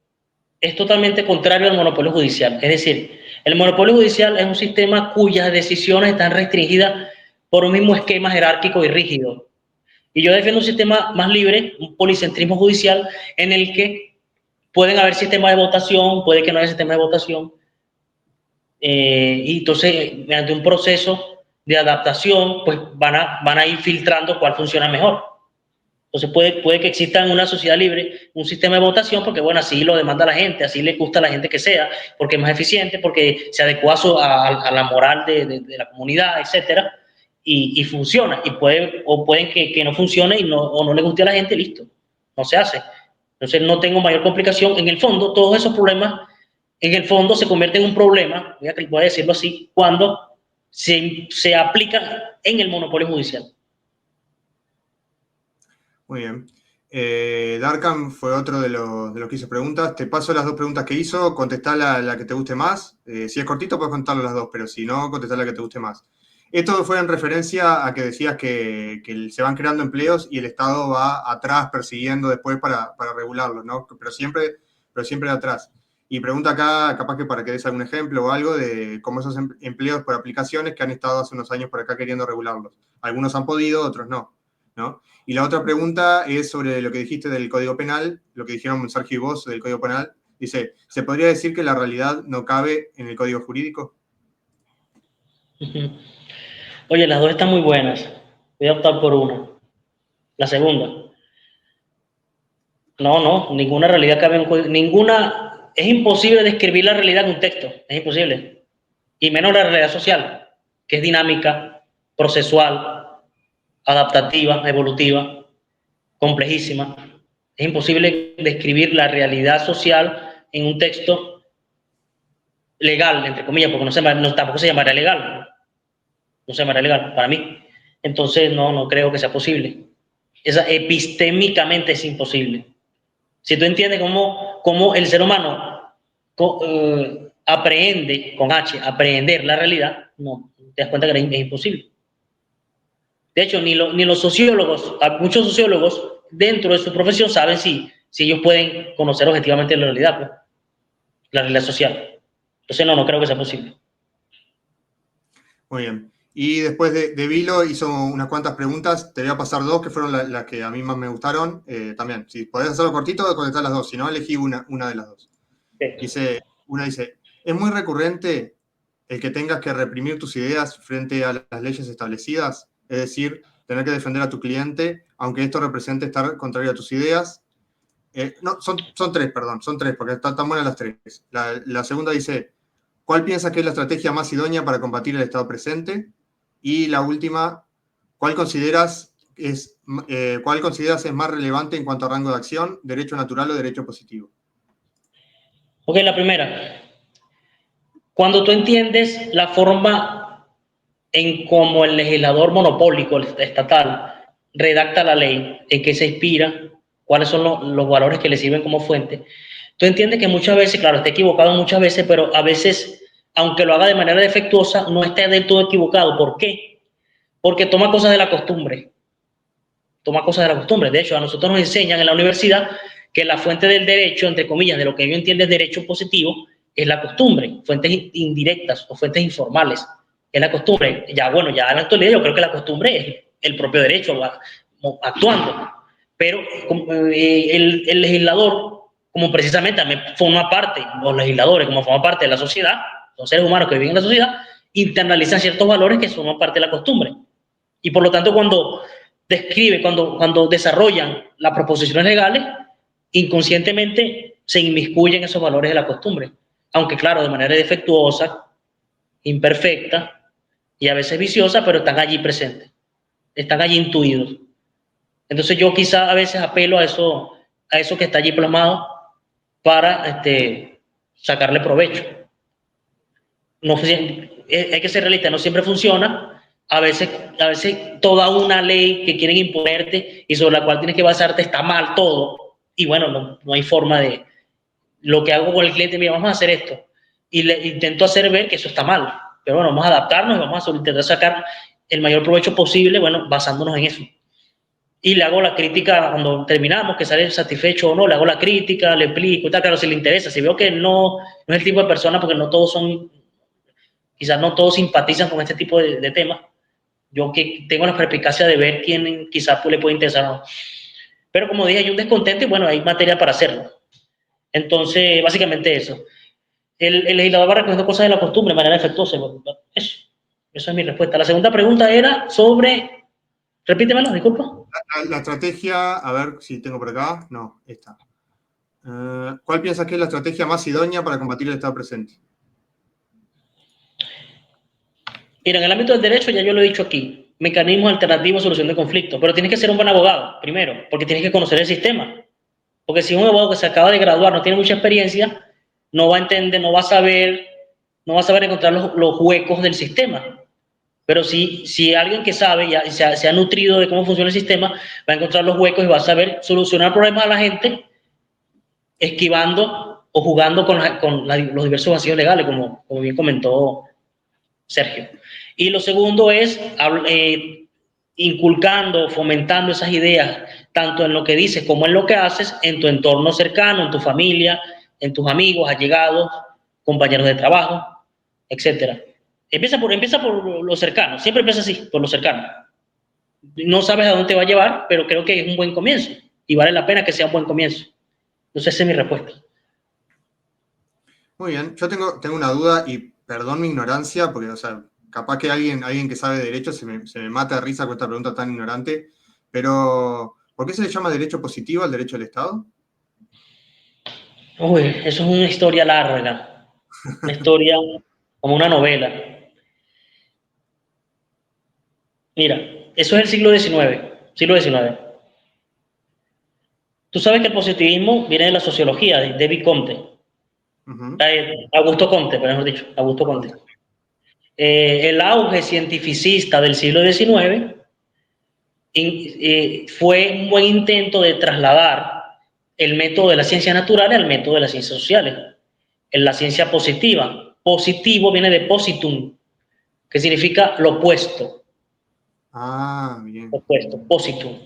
es totalmente contrario al monopolio judicial. Es decir, el monopolio judicial es un sistema cuyas decisiones están restringidas por un mismo esquema jerárquico y rígido. Y yo defiendo un sistema más libre, un policentrismo judicial, en el que pueden haber sistemas de votación, puede que no haya sistema de votación, y entonces, mediante un proceso de adaptación, pues van a ir filtrando cuál funciona mejor. Entonces puede que exista en una sociedad libre un sistema de votación porque, bueno, así lo demanda la gente, así le gusta a la gente que sea, porque es más eficiente, porque se adecua a la moral de la comunidad, etcétera, y funciona. Y pueden que no funcione o no le guste a la gente, listo, no se hace. Entonces no tengo mayor complicación. En el fondo, todos esos problemas, en el fondo se convierten en un problema, voy a decirlo así, cuando se aplica en el monopolio judicial. Muy bien. Darkham fue otro de los que hizo preguntas. Te paso las dos preguntas que hizo, contestá la que te guste más. Si es cortito, puedes contarlo las dos, pero si no, contestá la que te guste más. Esto fue en referencia a que decías que se van creando empleos y el Estado va atrás persiguiendo después para regularlos, ¿no? Pero siempre atrás. Y pregunta acá, capaz que para que des algún ejemplo o algo de cómo esos empleos por aplicaciones que han estado hace unos años por acá queriendo regularlos. Algunos han podido, otros no, ¿no? Y la otra pregunta es sobre lo que dijiste del Código Penal, lo que dijeron Sergio y vos del Código Penal. Dice, ¿se podría decir que la realidad no cabe en el Código Jurídico? Oye, las dos están muy buenas. Voy a optar por una. La segunda. No, ninguna realidad cabe en un código. Ninguna. Es imposible describir la realidad en un texto. Es imposible. Y menos la realidad social, que es dinámica, procesual, adaptativa, evolutiva, complejísima. Es imposible describir la realidad social en un texto legal, entre comillas, porque tampoco se llamaría legal. No se llamaría legal para mí. Entonces, no creo que sea posible. Epistémicamente es imposible. Si tú entiendes cómo el ser humano aprehende, con H, aprehender la realidad, no, te das cuenta que es imposible. De hecho, ni los sociólogos, muchos sociólogos dentro de su profesión saben si ellos pueden conocer objetivamente la realidad, pues, la realidad social. Entonces, no creo que sea posible. Muy bien. Y después de Vilo hizo unas cuantas preguntas. Te voy a pasar dos que fueron las que a mí más me gustaron. También, si podés hacerlo cortito, contestar las dos. Si no, elegí una de las dos. Una dice, ¿es muy recurrente el que tengas que reprimir tus ideas frente a las leyes establecidas? Es decir, tener que defender a tu cliente, aunque esto represente estar contrario a tus ideas. No, son tres, porque están tan buenas las tres. La segunda dice, ¿cuál piensas que es la estrategia más idónea para combatir el estado presente? Y la última, ¿cuál consideras es más relevante en cuanto a rango de acción, derecho natural o derecho positivo? Ok, la primera. Cuando tú entiendes la forma en cómo el legislador monopólico estatal redacta la ley, en qué se inspira, cuáles son los valores que le sirven como fuente, tú entiendes que muchas veces, claro, está equivocado muchas veces, pero a veces, aunque lo haga de manera defectuosa, no está del todo equivocado. ¿Por qué? Porque toma cosas de la costumbre. De hecho, a nosotros nos enseñan en la universidad que la fuente del derecho, entre comillas, de lo que yo entiendo es derecho positivo, es la costumbre, fuentes indirectas o fuentes informales. Es la costumbre. Ya en la actualidad yo creo que la costumbre es el propio derecho actuando. Pero el legislador, como precisamente también forma parte, los legisladores, como forman parte de la sociedad, son seres humanos que viven en la sociedad, internalizan ciertos valores que forman parte de la costumbre. Y por lo tanto, cuando desarrollan las proposiciones legales, inconscientemente se inmiscuyen esos valores de la costumbre. Aunque, claro, de manera defectuosa, imperfecta y a veces viciosa, pero están allí presentes, están allí intuidos. Entonces yo quizá a veces apelo a eso, a eso que está allí plasmado para sacarle provecho. No, hay que ser realista, no siempre funciona. A veces toda una ley que quieren imponerte y sobre la cual tienes que basarte está mal todo. Y bueno, no hay forma de... Lo que hago con el cliente, mira, vamos a hacer esto. Y le intento hacer ver que eso está mal. Pero bueno, vamos a adaptarnos y vamos a intentar sacar el mayor provecho posible, bueno, basándonos en eso. Y le hago la crítica cuando terminamos, que sale satisfecho o no, le hago la crítica, le explico, tal, claro, si le interesa. Si veo que no es el tipo de persona, porque no todos son, quizás no todos simpatizan con este tipo de temas, yo que tengo la perspicacia de ver quién quizás le puede interesar o no. Pero como dije, hay un descontento y bueno, hay materia para hacerlo. Entonces, básicamente eso. El legislador va recogiendo cosas de la costumbre de manera efectuosa. Eso es mi respuesta. La segunda pregunta era sobre... Repítemelo, disculpa. La estrategia, a ver si tengo por acá. No, esta. ¿Cuál piensas que es la estrategia más idónea para combatir el estado presente? Mira, en el ámbito del derecho, ya yo lo he dicho aquí, mecanismos alternativos de solución de conflictos, pero tienes que ser un buen abogado, primero, porque tienes que conocer el sistema. Porque si un abogado que se acaba de graduar no tiene mucha experiencia, no va a entender, no va a saber encontrar los huecos del sistema. Pero si alguien que sabe y se ha nutrido de cómo funciona el sistema, va a encontrar los huecos y va a saber solucionar problemas a la gente esquivando o jugando con los diversos vacíos legales, como bien comentó Sergio. Y lo segundo es inculcando, fomentando esas ideas, tanto en lo que dices como en lo que haces, en tu entorno cercano, en tu familia, en tus amigos, allegados, compañeros de trabajo, etcétera. Empieza por lo cercano, siempre empieza así, por lo cercano. No sabes a dónde te va a llevar, pero creo que es un buen comienzo y vale la pena que sea un buen comienzo. Entonces, esa es mi respuesta. Muy bien, yo tengo una duda y perdón mi ignorancia, porque, o sea, capaz que alguien que sabe de derecho se me mata de risa con esta pregunta tan ignorante, pero ¿por qué se le llama derecho positivo al derecho del Estado? Uy, eso es una historia larga, una historia como una novela. Mira, eso es el siglo XIX. Tú sabes que el positivismo viene de la sociología, de David Comte. Augusto Comte, por ejemplo dicho, Augusto Comte. El auge cientificista del siglo XIX fue un buen intento de trasladar el método de las ciencias naturales al método de las ciencias sociales. En la ciencia positiva, positivo viene de positum, que significa lo opuesto. Ah, bien. Opuesto, positum.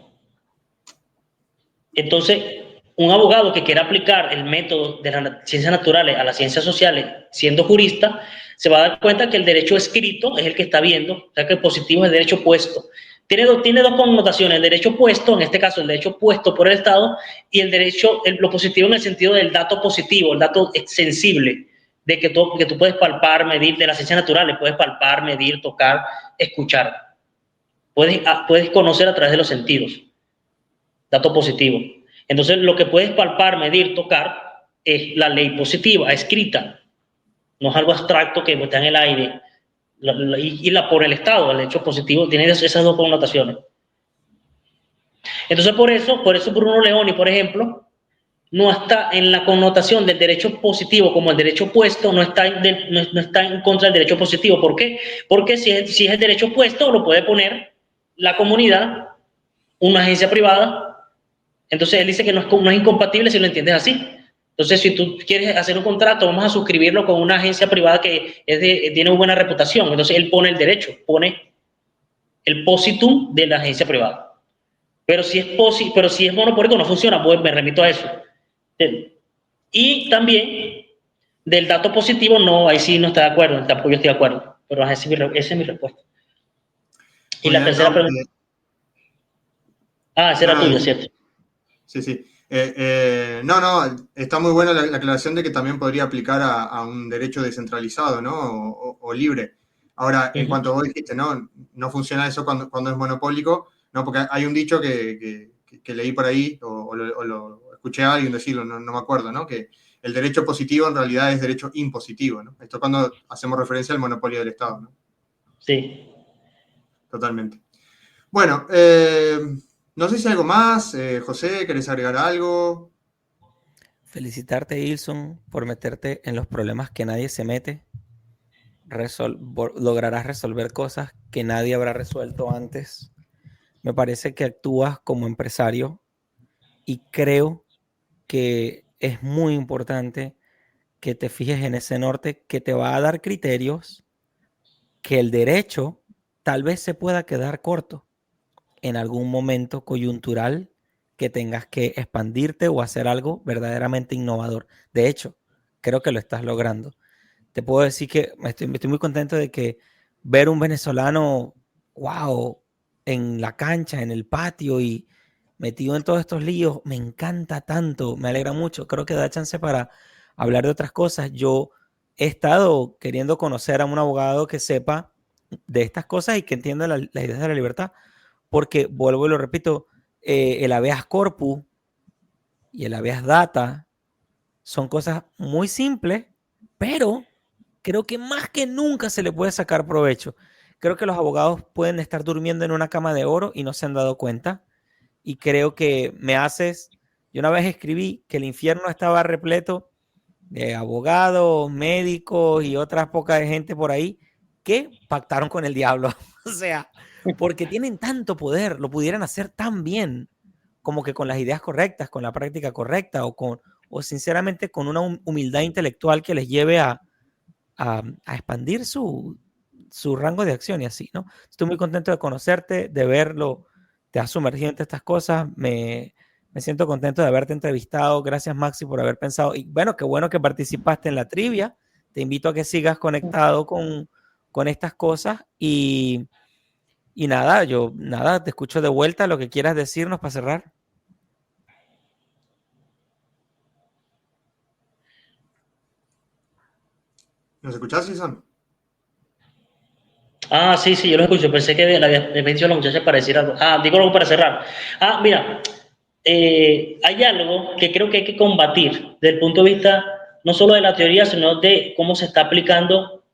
Entonces, un abogado que quiera aplicar el método de las ciencias naturales a las ciencias sociales, siendo jurista, se va a dar cuenta que el derecho escrito es el que está viendo, o sea que el positivo es el derecho puesto. Tiene dos connotaciones, el derecho puesto, en este caso el derecho puesto por el Estado, y lo positivo en el sentido del dato positivo, el dato sensible, de que tú puedes palpar, medir, de las ciencias naturales, puedes palpar, medir, tocar, escuchar. Puedes conocer a través de los sentidos. Dato positivo. Entonces, lo que puedes palpar, medir, tocar, es la ley positiva, escrita. No es algo abstracto que está en el aire. Por el Estado, el hecho positivo, tiene esas dos connotaciones. Entonces, por eso Bruno Leoni, por ejemplo, no está en la connotación del derecho positivo como el derecho opuesto, no está en contra del derecho positivo. ¿Por qué? Porque si es el derecho opuesto, lo puede poner la comunidad, una agencia privada. Entonces él dice que no es incompatible si lo entiendes así. Entonces, si tú quieres hacer un contrato, vamos a suscribirlo con una agencia privada que tiene buena reputación. Entonces él pone el derecho, pone el positum de la agencia privada. Pero si es monopólico no funciona, pues me remito a eso. Y también del dato positivo, no, ahí sí no está de acuerdo, tampoco yo estoy de acuerdo. Pero esa es mi respuesta. Y la tercera pregunta. Esa era tuya, ¿cierto? Sí. No, está muy buena la aclaración de que también podría aplicar a un derecho descentralizado, ¿no? O libre. Ahora, en cuanto vos dijiste, no funciona eso cuando es monopólico, no, porque hay un dicho que leí por ahí, o lo escuché a alguien decirlo, no me acuerdo, ¿no? Que el derecho positivo en realidad es derecho impositivo, ¿no? Esto cuando hacemos referencia al monopolio del Estado, ¿no? Sí. Totalmente. Bueno, no sé si algo más. José, ¿querés agregar algo? Felicitarte, Ilson, por meterte en los problemas que nadie se mete. Lograrás resolver cosas que nadie habrá resuelto antes. Me parece que actúas como empresario y creo que es muy importante que te fijes en ese norte que te va a dar criterios que el derecho tal vez se pueda quedar corto en algún momento coyuntural que tengas que expandirte o hacer algo verdaderamente innovador. De hecho, creo que lo estás logrando. Te puedo decir que estoy muy contento de que ver un venezolano, wow, en la cancha, en el patio y metido en todos estos líos, me encanta tanto, me alegra mucho. Creo que da chance para hablar de otras cosas. Yo he estado queriendo conocer a un abogado que sepa de estas cosas y que entienda las ideas de la libertad, porque vuelvo y lo repito, el habeas corpus y el habeas data son cosas muy simples, pero creo que más que nunca se le puede sacar provecho. Creo que los abogados pueden estar durmiendo en una cama de oro y no se han dado cuenta. Y creo que yo una vez escribí que el infierno estaba repleto de abogados, médicos y otras pocas de gente por ahí que pactaron con el diablo. O sea, porque tienen tanto poder, lo pudieran hacer tan bien como que con las ideas correctas, con la práctica correcta o sinceramente con una humildad intelectual que les lleve a expandir su rango de acción y así, ¿no? Estoy muy contento de conocerte, de verlo, te has sumergido en estas cosas, me siento contento de haberte entrevistado, gracias Maxi por haber pensado, y qué bueno que participaste en la trivia, te invito a que sigas conectado con estas cosas y nada, te escucho de vuelta, lo que quieras decirnos para cerrar. ¿Nos escuchás, Jason? Sí, yo lo escucho. Pensé que le había dicho a la muchacha para decir algo. Digo algo para cerrar. Mira, hay algo que creo que hay que combatir desde el punto de vista no solo de la teoría, sino de cómo se está aplicando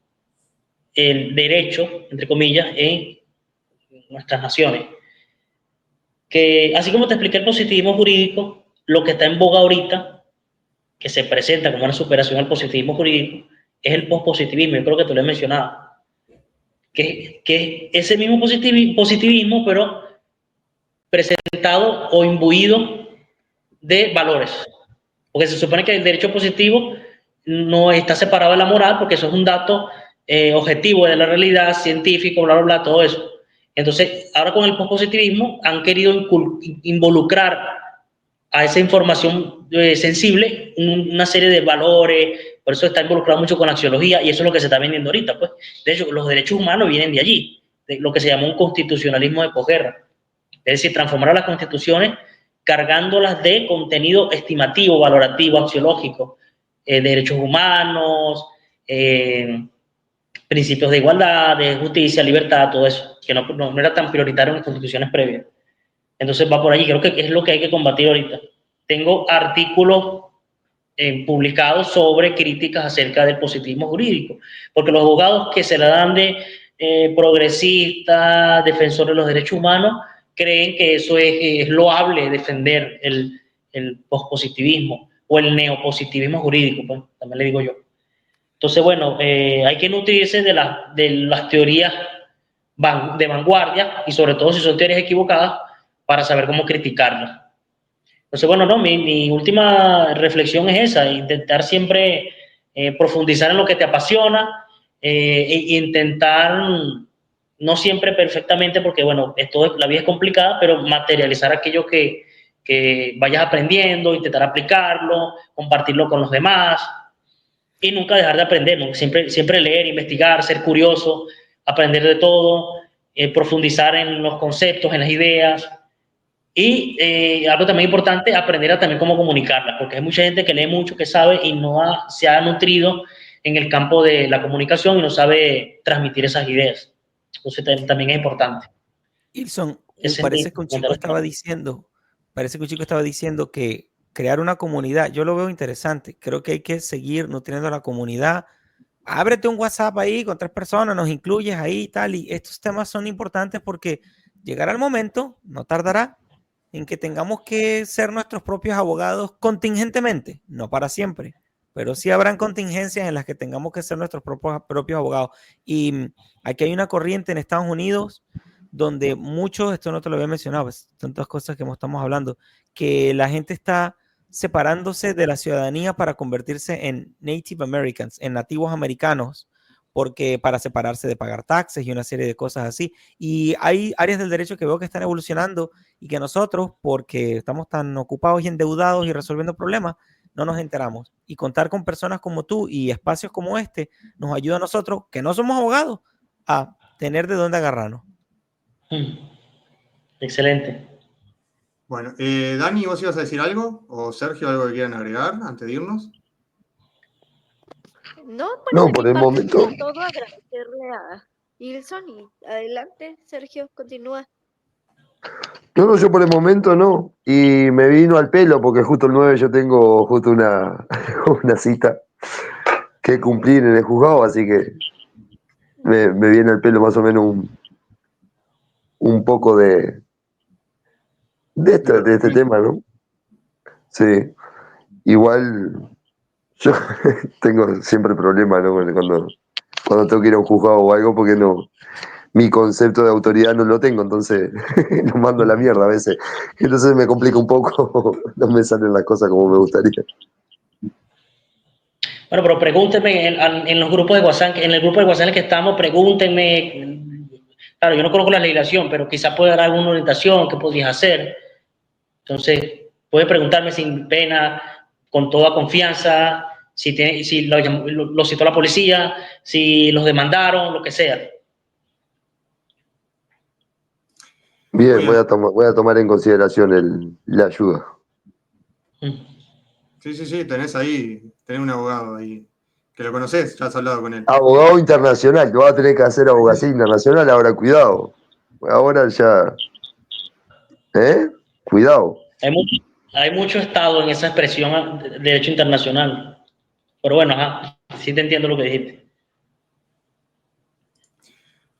el derecho, entre comillas, en nuestras naciones. Que así como te expliqué el positivismo jurídico, lo que está en boga ahorita, que se presenta como una superación al positivismo jurídico, es el pospositivismo. Yo creo que tú lo has mencionado. Que ese mismo positivismo, pero presentado o imbuido de valores. Porque se supone que el derecho positivo no está separado de la moral, porque eso es un dato objetivo de la realidad, científico, bla, bla, bla, todo eso. Entonces, ahora con el positivismo han querido involucrar a esa información sensible una serie de valores, por eso está involucrado mucho con la axiología y eso es lo que se está vendiendo ahorita. Pues. De hecho, los derechos humanos vienen de allí, de lo que se llama un constitucionalismo de posguerra. Es decir, transformar a las constituciones cargándolas de contenido estimativo, valorativo, axiológico, derechos humanos, principios de igualdad, de justicia, libertad, todo eso, que no era tan prioritario en las constituciones previas. Entonces va por allí, creo que es lo que hay que combatir ahorita. Tengo artículos publicados sobre críticas acerca del positivismo jurídico, porque los abogados que se la dan de progresistas, defensores de los derechos humanos, creen que eso es loable defender el pospositivismo o el neopositivismo jurídico, pues, también le digo yo. Entonces, bueno, hay que nutrirse de las teorías de vanguardia y sobre todo si son teorías equivocadas para saber cómo criticarlas. Entonces, bueno, no, mi última reflexión es esa, intentar siempre profundizar en lo que te apasiona e intentar, no siempre perfectamente, porque bueno, la vida es complicada, pero materializar aquello que vayas aprendiendo, intentar aplicarlo, compartirlo con los demás y nunca dejar de aprender, ¿no? Siempre leer, investigar, ser curioso, aprender de todo, profundizar en los conceptos, en las ideas. Y algo también importante, aprender a también cómo comunicarlas, porque hay mucha gente que lee mucho, que sabe y se ha nutrido en el campo de la comunicación y no sabe transmitir esas ideas. Entonces también es importante. Ilson, parece que un chico estaba diciendo que crear una comunidad, yo lo veo interesante, creo que hay que seguir nutriendo la comunidad. Ábrete un WhatsApp ahí con 3 personas, nos incluyes ahí y tal, y estos temas son importantes porque llegará el momento, no tardará, en que tengamos que ser nuestros propios abogados contingentemente, no para siempre, pero sí habrán contingencias en las que tengamos que ser nuestros propios abogados. Y aquí hay una corriente en Estados Unidos donde muchos, esto no te lo había mencionado, pues, tantas cosas que estamos hablando, que la gente está separándose de la ciudadanía para convertirse en Native Americans, en nativos americanos, porque para separarse de pagar taxes y una serie de cosas así. Y hay áreas del derecho que veo que están evolucionando y que nosotros, porque estamos tan ocupados y endeudados y resolviendo problemas, no nos enteramos. Y contar con personas como tú y espacios como este nos ayuda a nosotros, que no somos abogados, a tener de dónde agarrarnos. Excelente. Bueno, Dani, ¿vos ibas a decir algo? ¿O Sergio, algo que quieran agregar antes de irnos? No, bueno, No, de por mi el parte momento. sería todo, agradecerle a Ilson y adelante, Sergio, continúa. No, yo por el momento no. Y me vino al pelo porque justo el 9 yo tengo justo una, una cita que cumplir en el juzgado, así que me viene al pelo más o menos un poco de este tema, ¿no? Sí. Igual yo tengo siempre problemas, ¿no? Cuando tengo que ir a un juzgado o algo, porque no, mi concepto de autoridad no lo tengo, entonces lo mando a la mierda a veces. Entonces me complica un poco, no me salen las cosas como me gustaría. Bueno, pero pregúntenme en los grupos de WhatsApp, en el grupo de WhatsApp en el que estamos, pregúntenme. Claro, yo no conozco la legislación, pero quizás pueda dar alguna orientación, qué podrías hacer. Entonces, puede preguntarme sin pena, con toda confianza, si lo citó la policía, si los demandaron, lo que sea. Bien, voy a tomar en consideración la ayuda. Sí, tenés un abogado ahí, que lo conocés, ya has hablado con él. Abogado internacional, que vas a tener que hacer abogacía internacional, ahora cuidado. Ahora ya. Cuidado. Hay mucho estado en esa expresión de derecho internacional. Pero bueno, sí te entiendo lo que dijiste.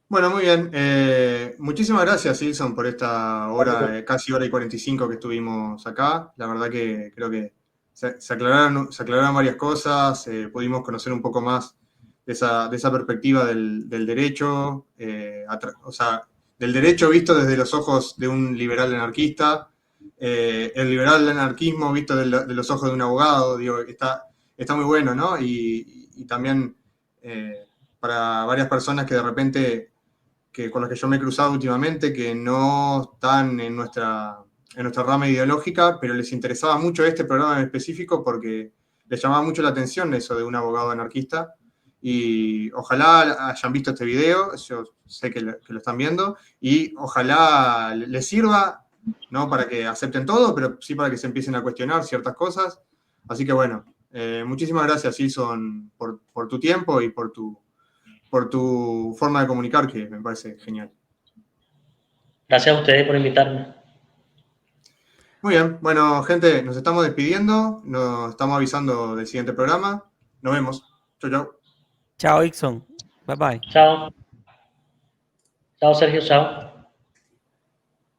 Bueno, muy bien. Muchísimas gracias, Ilson, por esta hora, casi hora y 45 que estuvimos acá. La verdad que creo que se aclararon varias cosas, pudimos conocer un poco más de esa perspectiva del derecho, o sea, del derecho visto desde los ojos de un liberal anarquista, el liberal anarquismo visto de los ojos de un abogado, digo, está muy bueno, ¿no? Y también para varias personas que de repente, con las que yo me he cruzado últimamente, que no están en nuestra rama ideológica, pero les interesaba mucho este programa en específico porque les llamaba mucho la atención eso de un abogado anarquista. Y ojalá hayan visto este video, yo sé que lo están viendo, y ojalá les sirva, no para que acepten todo, pero sí para que se empiecen a cuestionar ciertas cosas. Así que bueno, muchísimas gracias, Ilson, por tu tiempo y por tu forma de comunicar, que me parece genial. Gracias a ustedes por invitarme. Muy bien, bueno, gente, nos estamos despidiendo, nos estamos avisando del siguiente programa. Nos vemos. Chau. Chao, Ixon. Bye bye. Chao. Chao, Sergio. Chao.